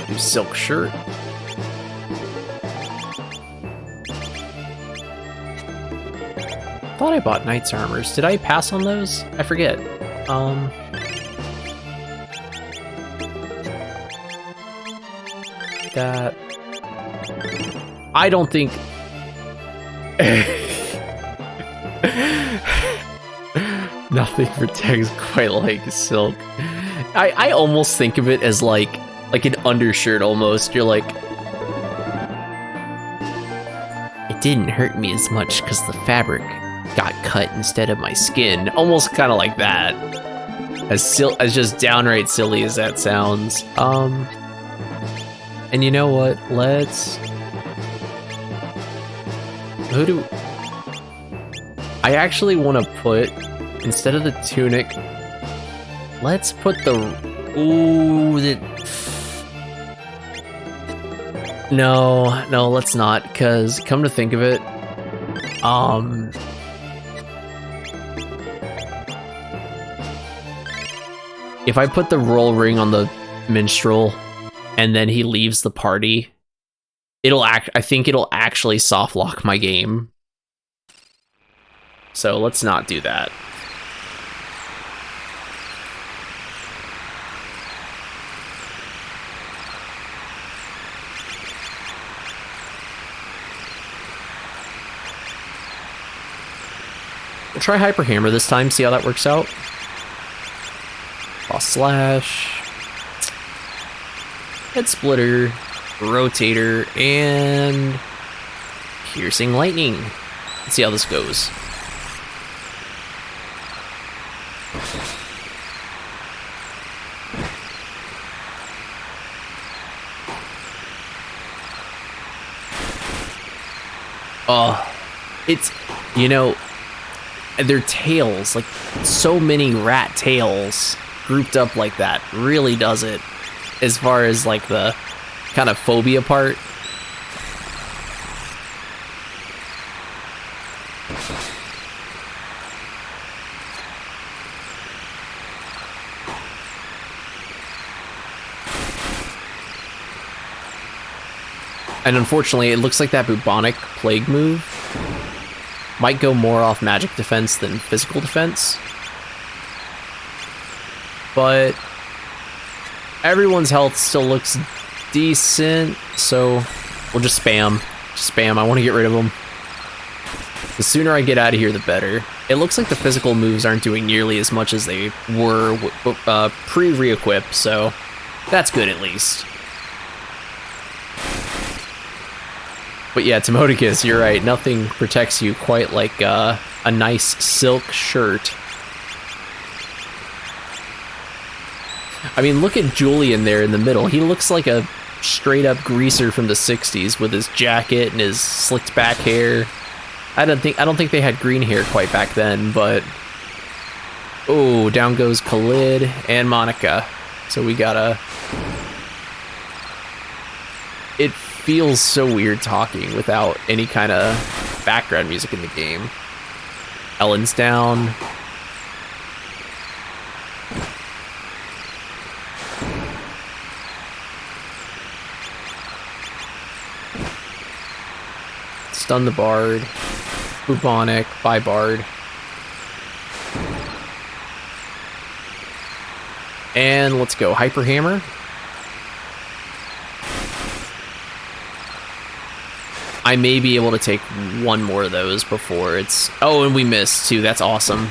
do silk shirt. Thought I bought knight's armors. Did I pass on those? I forget. That I don't think. Nothing protects quite like silk. I almost think of it as like an undershirt almost. You're like, I didn't hurt me as much because the fabric got cut instead of my skin. Almost kind of like that. As just downright silly as that sounds. And you know what? I actually want to put, instead of the tunic, let's put the... No, let's not, because come to think of it, if I put the roll ring on the minstrel and then he leaves the party, I think it'll actually soft lock my game. So let's not do that. We'll try Hyper Hammer this time, see how that works out. Cross Slash, Head Splitter, Rotator, and Piercing Lightning. Let's see how this goes. It's, you know, their tails, like so many rat tails grouped up like that really does it as far as like the kind of phobia part. And unfortunately, it looks like that bubonic plague move might go more off magic defense than physical defense. But everyone's health still looks decent, so we'll just spam. Just spam. I want to get rid of them. The sooner I get out of here, the better. It looks like the physical moves aren't doing nearly as much as they were pre-re-equip, so that's good at least. But yeah, Timodicus, you're right. Nothing protects you quite like a nice silk shirt. I mean, look at Julian there in the middle. He looks like a straight-up greaser from the 60s with his jacket and his slicked back hair. I don't think they had green hair quite back then, but... Oh, down goes Khalid and Monica. So we gotta... It feels so weird talking without any kind of background music in the game. Ellen's down. Stun the Bard. Bubonic. Bye, Bard. And let's go. Hyper Hammer. I may be able to take one more of those before it's... Oh, and we missed too. That's awesome.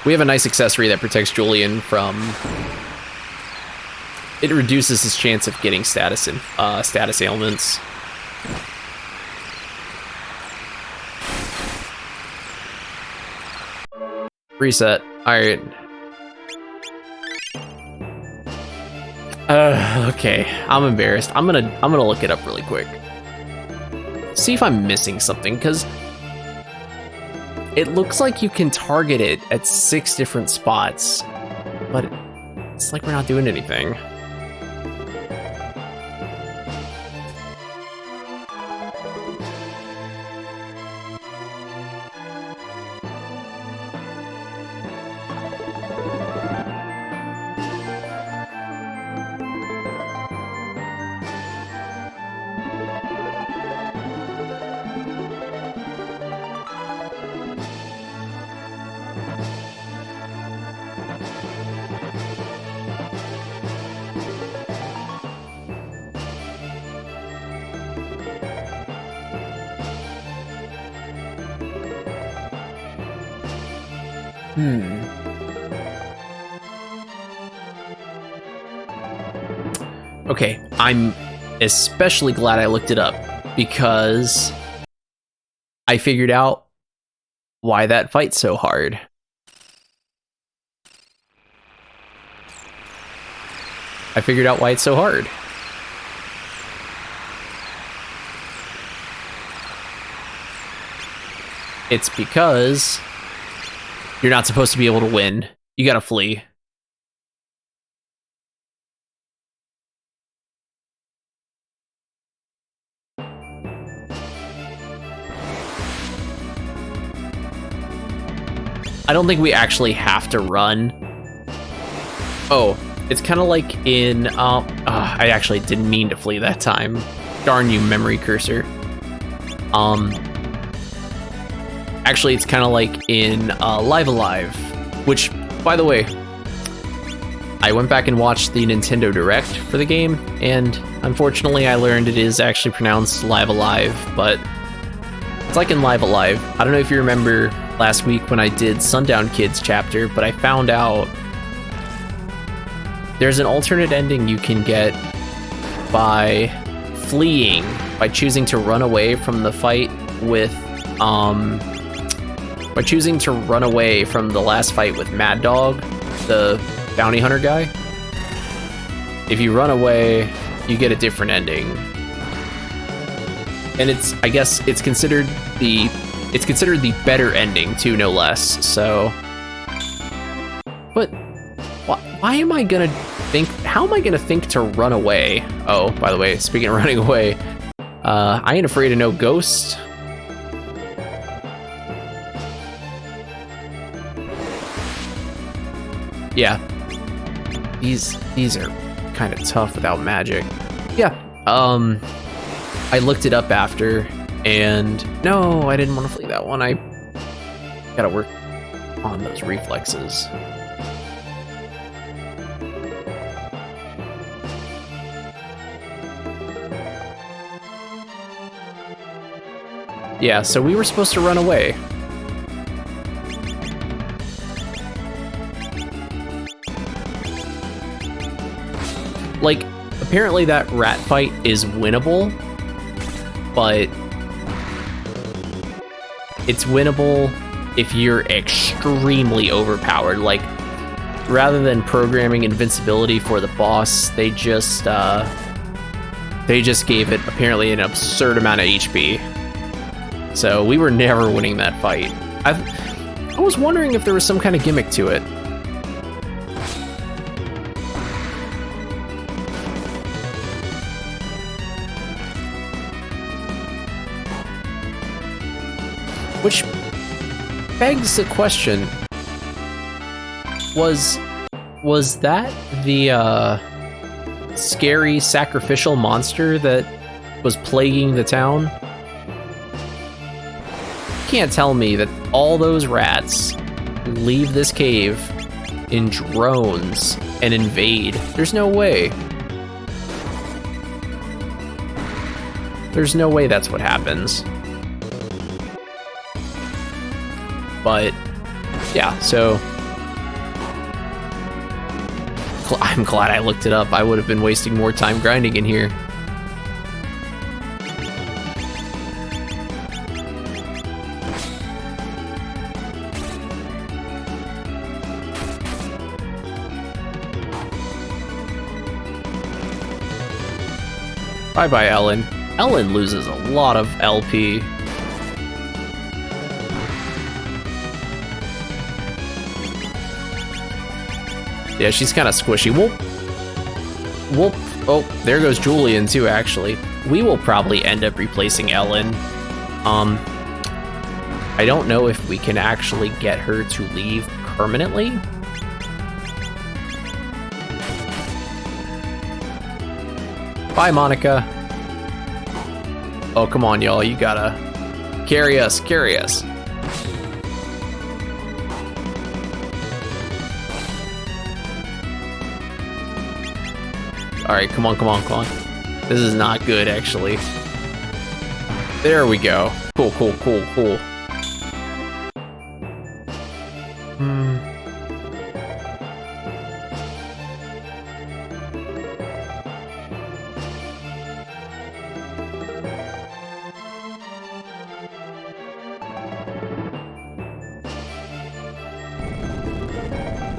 We have a nice accessory that protects Julian from... It reduces his chance of getting status ailments. Reset. Alright. Okay. I'm embarrassed. I'm gonna look it up really quick. See if I'm missing something, because it looks like you can target it at 6 different spots, but it's like we're not doing anything. Okay, especially glad I looked it up, because I figured out why that fight's so hard. I figured out why it's so hard. It's because you're not supposed to be able to win. You gotta flee. I don't think we actually have to run. Oh, it's kind of like in... I actually didn't mean to flee that time. Darn you, memory cursor. Actually, it's kind of like in Live Alive, which, by the way, I went back and watched the Nintendo Direct for the game, and unfortunately I learned it is actually pronounced Live Alive, but it's like in Live Alive. I don't know if you remember last week when I did Sundown Kids chapter, but I found out there's an alternate ending you can get by fleeing, by choosing to run away from the fight with, by choosing to run away from the last fight with Mad Dog, the bounty hunter guy. If you run away, you get a different ending. And it's, I guess, it's considered the better ending too, no less. So, but why am I gonna think? How am I gonna think to run away? Oh, by the way, speaking of running away, I ain't afraid of no ghost. Yeah, these are kind of tough without magic. Yeah, I looked it up after, and no, I didn't want to flee that one. I gotta work on those reflexes. Yeah, so we were supposed to run away. Like, apparently that rat fight is winnable, but it's winnable if you're extremely overpowered. Like, rather than programming invincibility for the boss, they just gave it apparently an absurd amount of HP. So we were never winning that fight. I was wondering if there was some kind of gimmick to it. Which begs the question, was that the scary sacrificial monster that was plaguing the town? You can't tell me that all those rats leave this cave in drones and invade. There's no way. There's no way that's what happens. But yeah, so I'm glad I looked it up. I would have been wasting more time grinding in here. Bye-bye, Ellen. Ellen loses a lot of LP. Yeah, she's kind of squishy. Whoop. Whoop. Oh, there goes Julian too, actually. We will probably end up replacing Ellen. I don't know if we can actually get her to leave permanently. Bye, Monica. Oh, come on, y'all. You gotta carry us, carry us. All right, come on, come on, come on. This is not good, actually. There we go. Cool, cool, cool, cool.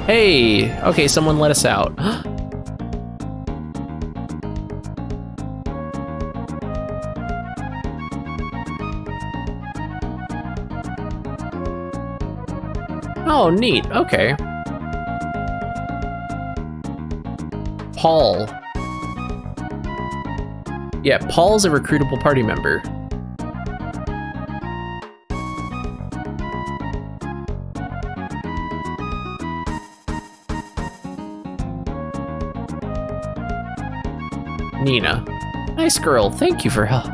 Hey, okay, someone let us out. Oh, neat, okay. Paul. Yeah, Paul's a recruitable party member. Nina. Nice girl, thank you for help.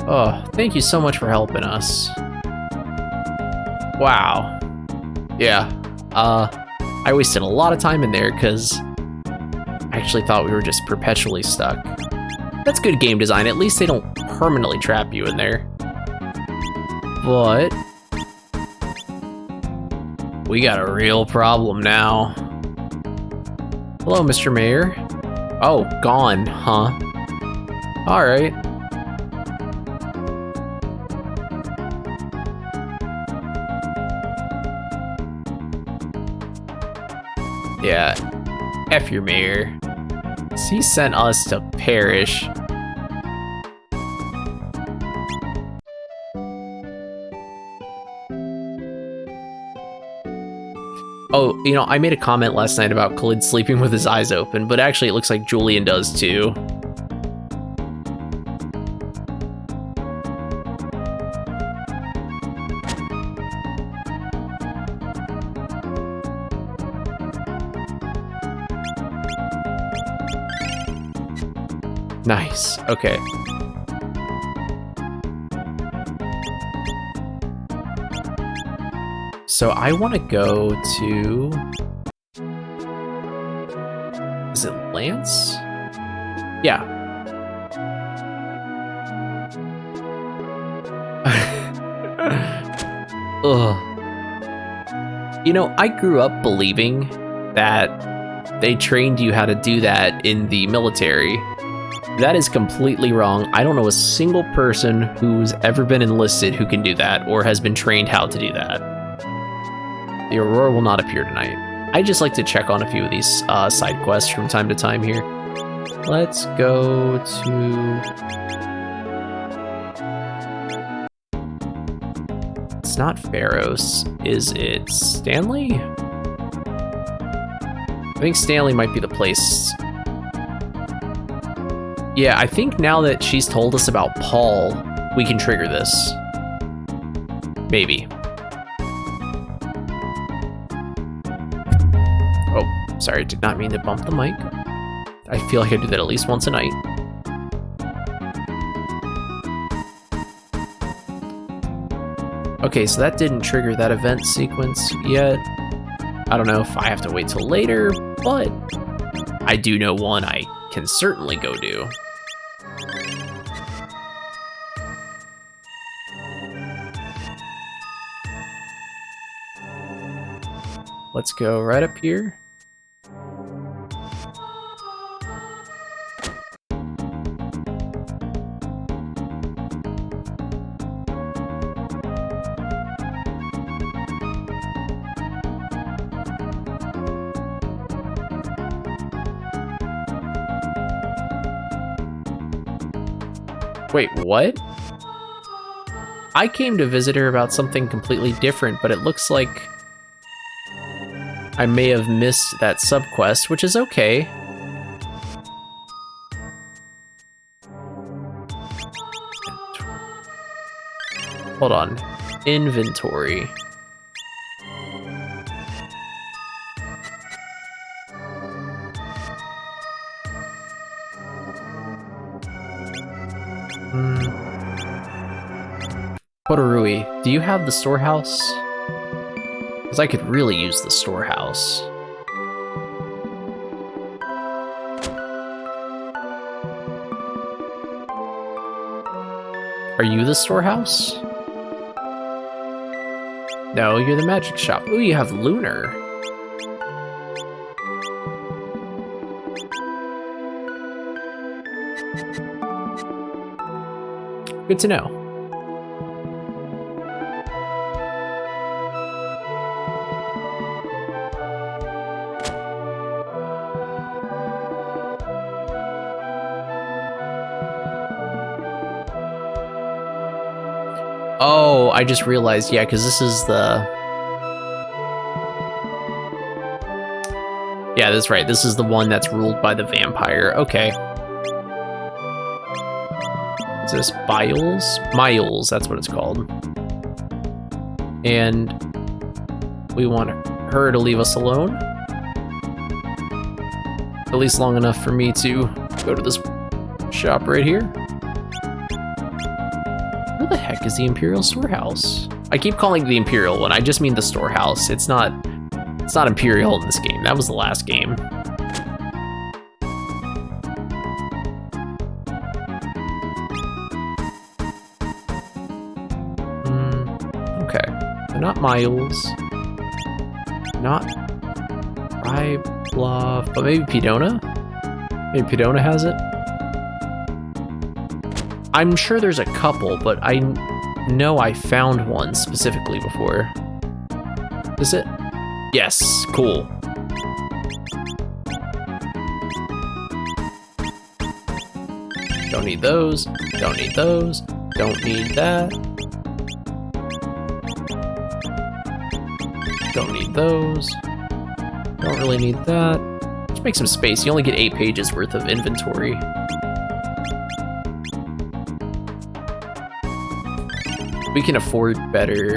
Oh, thank you so much for helping us. Wow. Yeah, I wasted a lot of time in there because I actually thought we were just perpetually stuck. That's good game design, at least they don't permanently trap you in there. But we got a real problem now. Hello, Mr. Mayor. Oh, gone, huh? Alright. Yeah, F your mayor. He sent us to perish. Oh, you know, I made a comment last night about Khalid sleeping with his eyes open, but actually it looks like Julian does too. Nice, okay. So I want to go to... Is it Lance? Yeah. Ugh. You know, I grew up believing that they trained you how to do that in the military. That is completely wrong. I don't know a single person who's ever been enlisted who can do that or has been trained how to do that. The Aurora will not appear tonight. I just like to check on a few of these side quests from time to time here. Let's go to... It's not Pharos. Is it Stanley? I think Stanley might be the place. Yeah, I think now that she's told us about Paul, we can trigger this. Maybe. Oh, sorry, did not mean to bump the mic. I feel like I do that at least once a night. Okay, so that didn't trigger that event sequence yet. I don't know if I have to wait till later, but I do know one I can certainly go do. Let's go right up here. Wait, what? I came to visit her about something completely different, but it looks like I may have missed that subquest, which is okay. Hold on. Inventory. Kotorui, do you have the storehouse? Because I could really use the storehouse. Are you the storehouse? No, you're the magic shop. Ooh, you have Lunar. Good to know. Oh, I just realized, yeah, because this is the... Yeah, that's right. This is the one that's ruled by the vampire. Okay. Is this Biles? Miles, that's what it's called. And we want her to leave us alone. At least long enough for me to go to this shop right here. Where the heck is the Imperial Storehouse? I keep calling it the Imperial one. I just mean the storehouse. It's not Imperial in this game. That was the last game. Okay. So not Miles. Not Bluff, but maybe Pedona? Maybe Pedona has it? I'm sure there's a couple, but I know I found one specifically before. Is it? Yes, cool. Don't need those, don't need those, don't need that. Don't need those. Don't really need that. Just make some space. You only get 8 pages worth of inventory. We can afford better.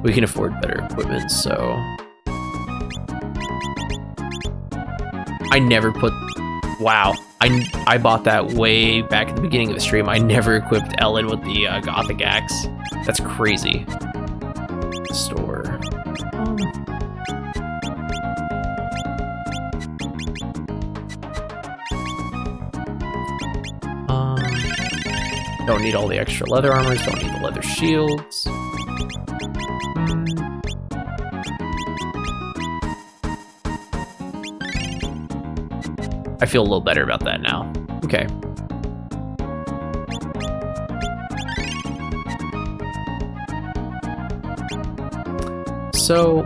We can afford better equipment, so. I never put. Wow. I bought that way back at the beginning of the stream. I never equipped Ellen with the Gothic Axe. That's crazy. Store. Don't need all the extra leather armors, don't need the leather shields. I feel a little better about that now. Okay. So...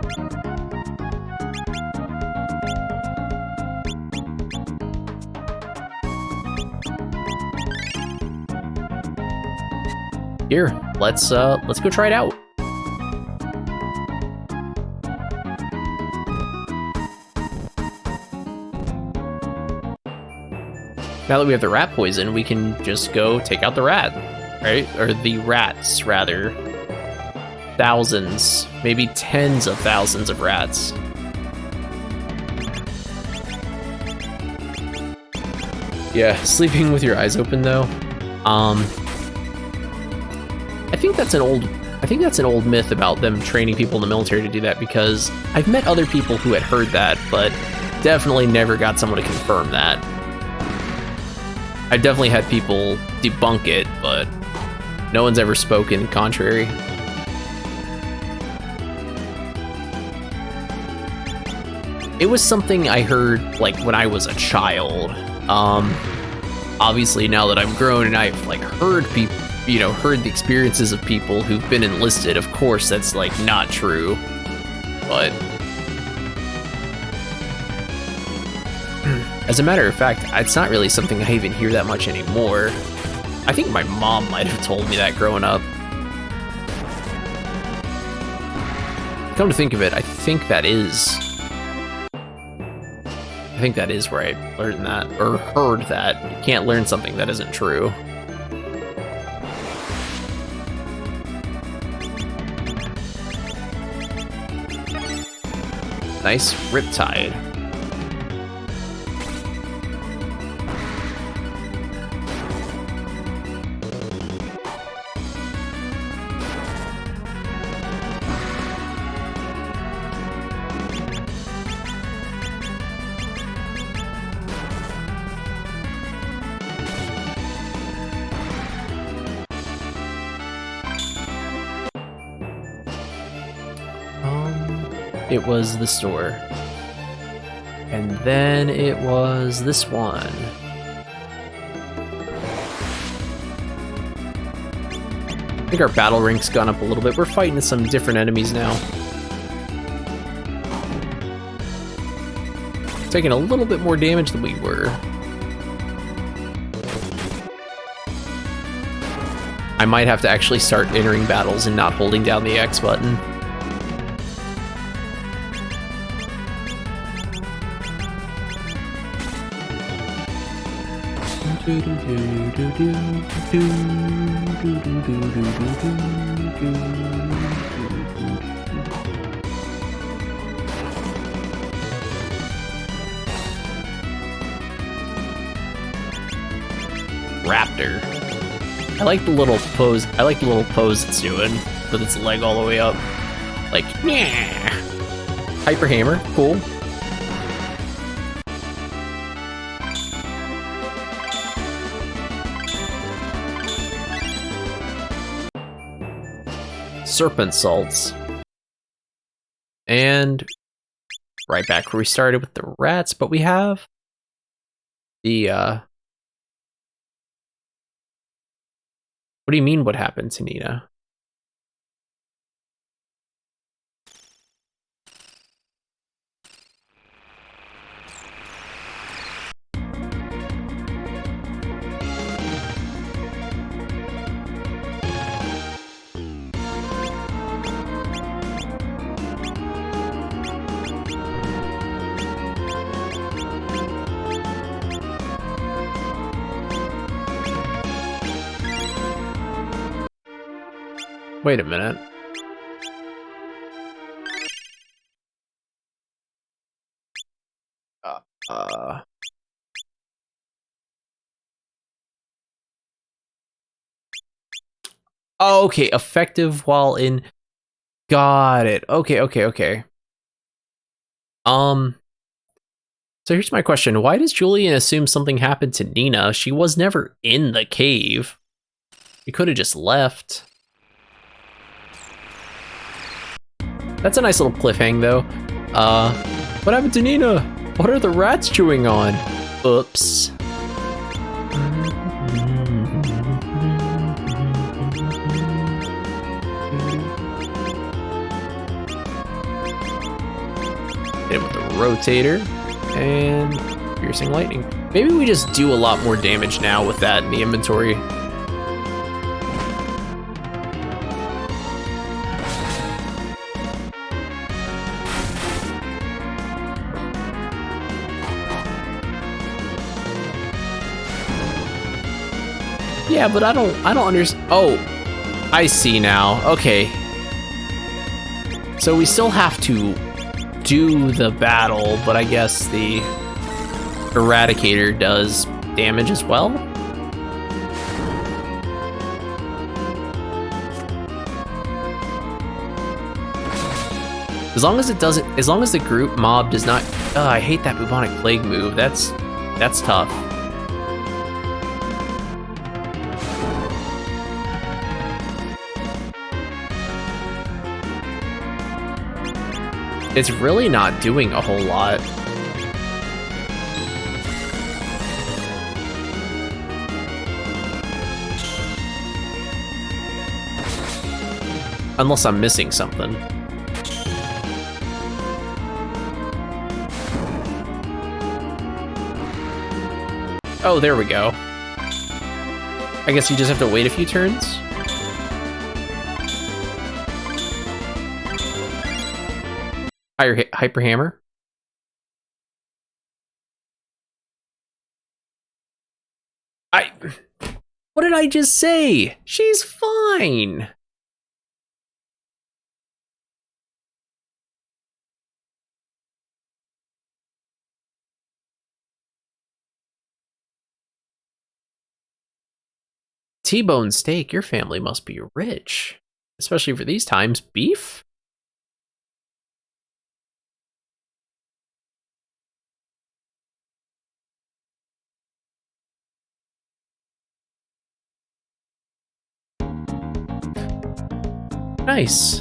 Here, let's go try it out. Now that we have the rat poison, we can just go take out the rat, right? Or the rats, rather. Thousands, maybe tens of thousands of rats. Yeah, sleeping with your eyes open though. I think that's an old myth about them training people in the military to do that, because I've met other people who had heard that, but definitely never got someone to confirm that. I've definitely had people debunk it, but no one's ever spoken contrary. It was something I heard like when I was a child. Obviously now that I'm grown and I've like heard people, you know, heard the experiences of people who've been enlisted, of course that's like not true, but as a matter of fact, it's not really something I even hear that much anymore. I think my mom might have told me that growing up. Come to think of it, I think that is where I learned that, or heard that. You can't learn something that isn't true. Nice Riptide. It was the store. And then it was this one. I think our battle rank's gone up a little bit. We're fighting some different enemies now. Taking a little bit more damage than we were. I might have to actually start entering battles and not holding down the X button. Raptor. I like the little pose. I like the little pose it's doing with its leg all the way up. Like, yeah. Hyper Hammer, cool. Serpent salts. And right back where we started with the rats, but we have the what do you mean what happened to Nina? Wait a minute. Oh, okay, effective while in. Got it. Okay. So here's my question. Why does Julian assume something happened to Nina? She was never in the cave. We could have just left. That's a nice little cliffhang, though. What happened to Nina? What are the rats chewing on? Oops. Hit him with the rotator and piercing lightning. Maybe we just do a lot more damage now with that in the inventory. Yeah, but I don't understand. Oh, I see now. Okay. So we still have to do the battle, but I guess the Eradicator does damage as well. As long as it doesn't, as long as the group mob does not. I hate that bubonic plague move. That's tough. It's really not doing a whole lot. Unless I'm missing something. Oh, there we go. I guess you just have to wait a few turns. Hyper Hammer. What did I just say? She's fine. T-bone steak, your family must be rich. Especially for these times. Beef? Nice.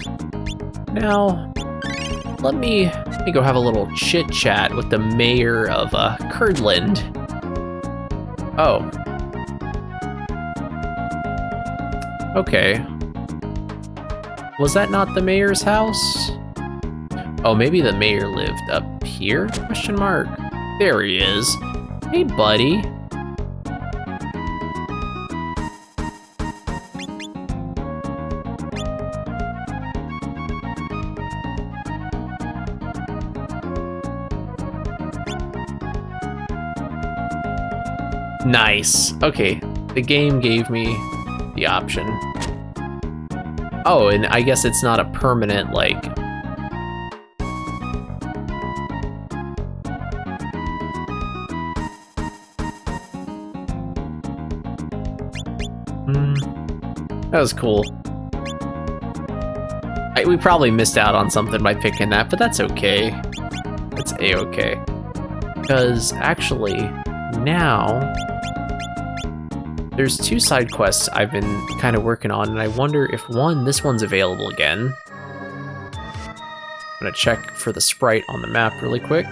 Now, let me go have a little chit-chat with the mayor of Curdland. Oh. Okay. Was that not the mayor's house? Oh, maybe the mayor lived up here? Question mark. There he is. Hey, buddy. Nice. Okay, the game gave me the option. Oh, and I guess it's not a permanent, like... That was cool. We probably missed out on something by picking that, but that's okay. It's a-okay. Because, actually, now... there's 2 side quests I've been kind of working on, and I wonder if this one's available again. I'm gonna check for the sprite on the map really quick.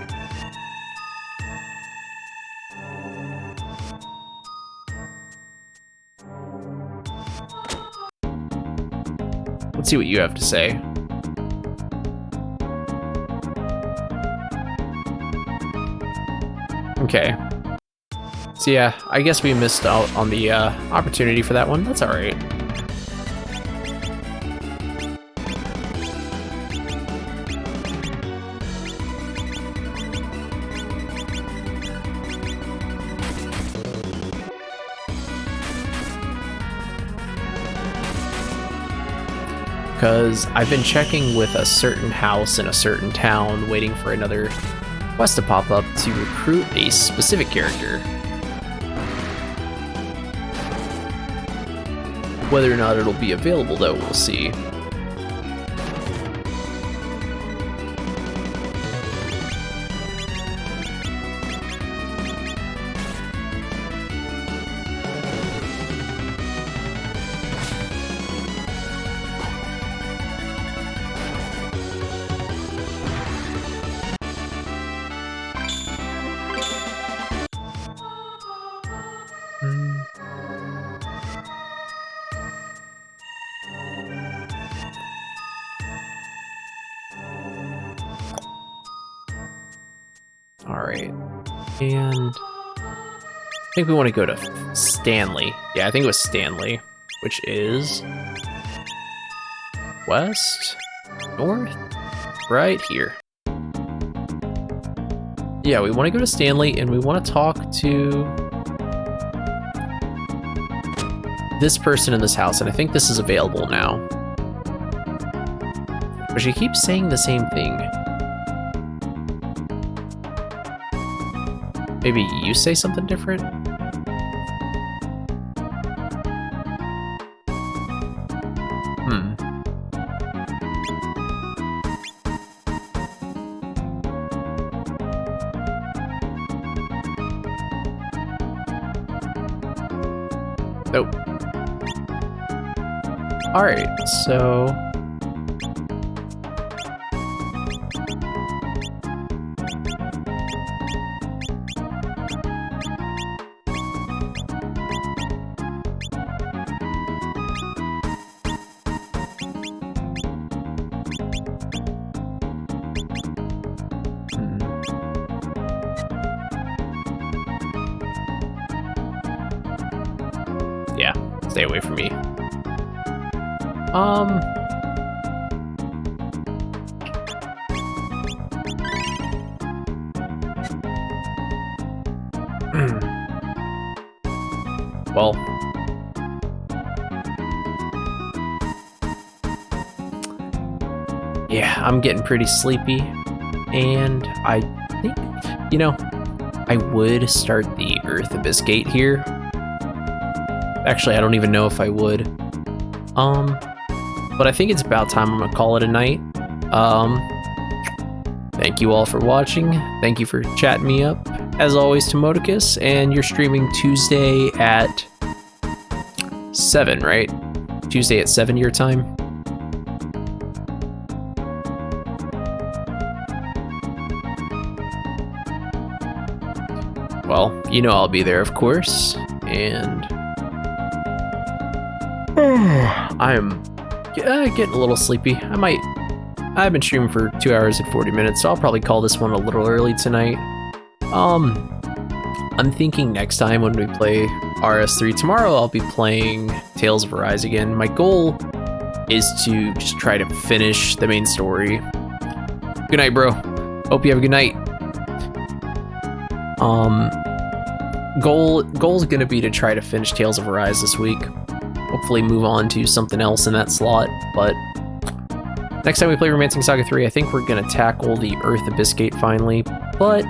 Let's see what you have to say. Okay. So yeah, I guess we missed out on the opportunity for that one. That's alright. Because I've been checking with a certain house in a certain town, waiting for another quest to pop up to recruit a specific character. Whether or not it'll be available, though, we'll see. Alright, and I think we want to go to Stanley. Yeah, I think it was Stanley, which is west, north, right here. Yeah, we want to go to Stanley, and we want to talk to this person in this house, and I think this is available now. But she keeps saying the same thing. Maybe you say something different? Nope. Alright, so... yeah, stay away from me. Well, yeah, I'm getting pretty sleepy, and I think, you know, I would start the Earth Abyss Gate here. Actually, I don't even know if I would. But I think it's about time I'm gonna call it a night. Thank you all for watching. Thank you for chatting me up. As always, Tomodicus, and you're streaming Tuesday at 7, right? Tuesday at 7 your time? Well, you know I'll be there, of course, and... I'm getting a little sleepy. I've been streaming for 2 hours and 40 minutes, so I'll probably call this one a little early tonight. I'm thinking next time when we play RS3 tomorrow, I'll be playing Tales of Arise again. My goal is to just try to finish the main story. Good night, bro. Hope you have a good night. Goal's gonna be to try to finish Tales of Arise this week. Hopefully move on to something else in that slot, but next time we play Romancing Saga 3, I think we're gonna tackle the Earth Abyss Gate finally, but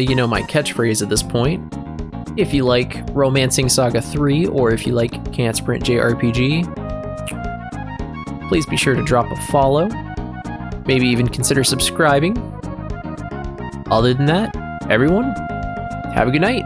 you know my catchphrase at this point. If you like Romancing Saga 3, or if you like Can't Sprint JRPG, please be sure to drop a follow. Maybe even consider subscribing. Other than that, everyone, have a good night.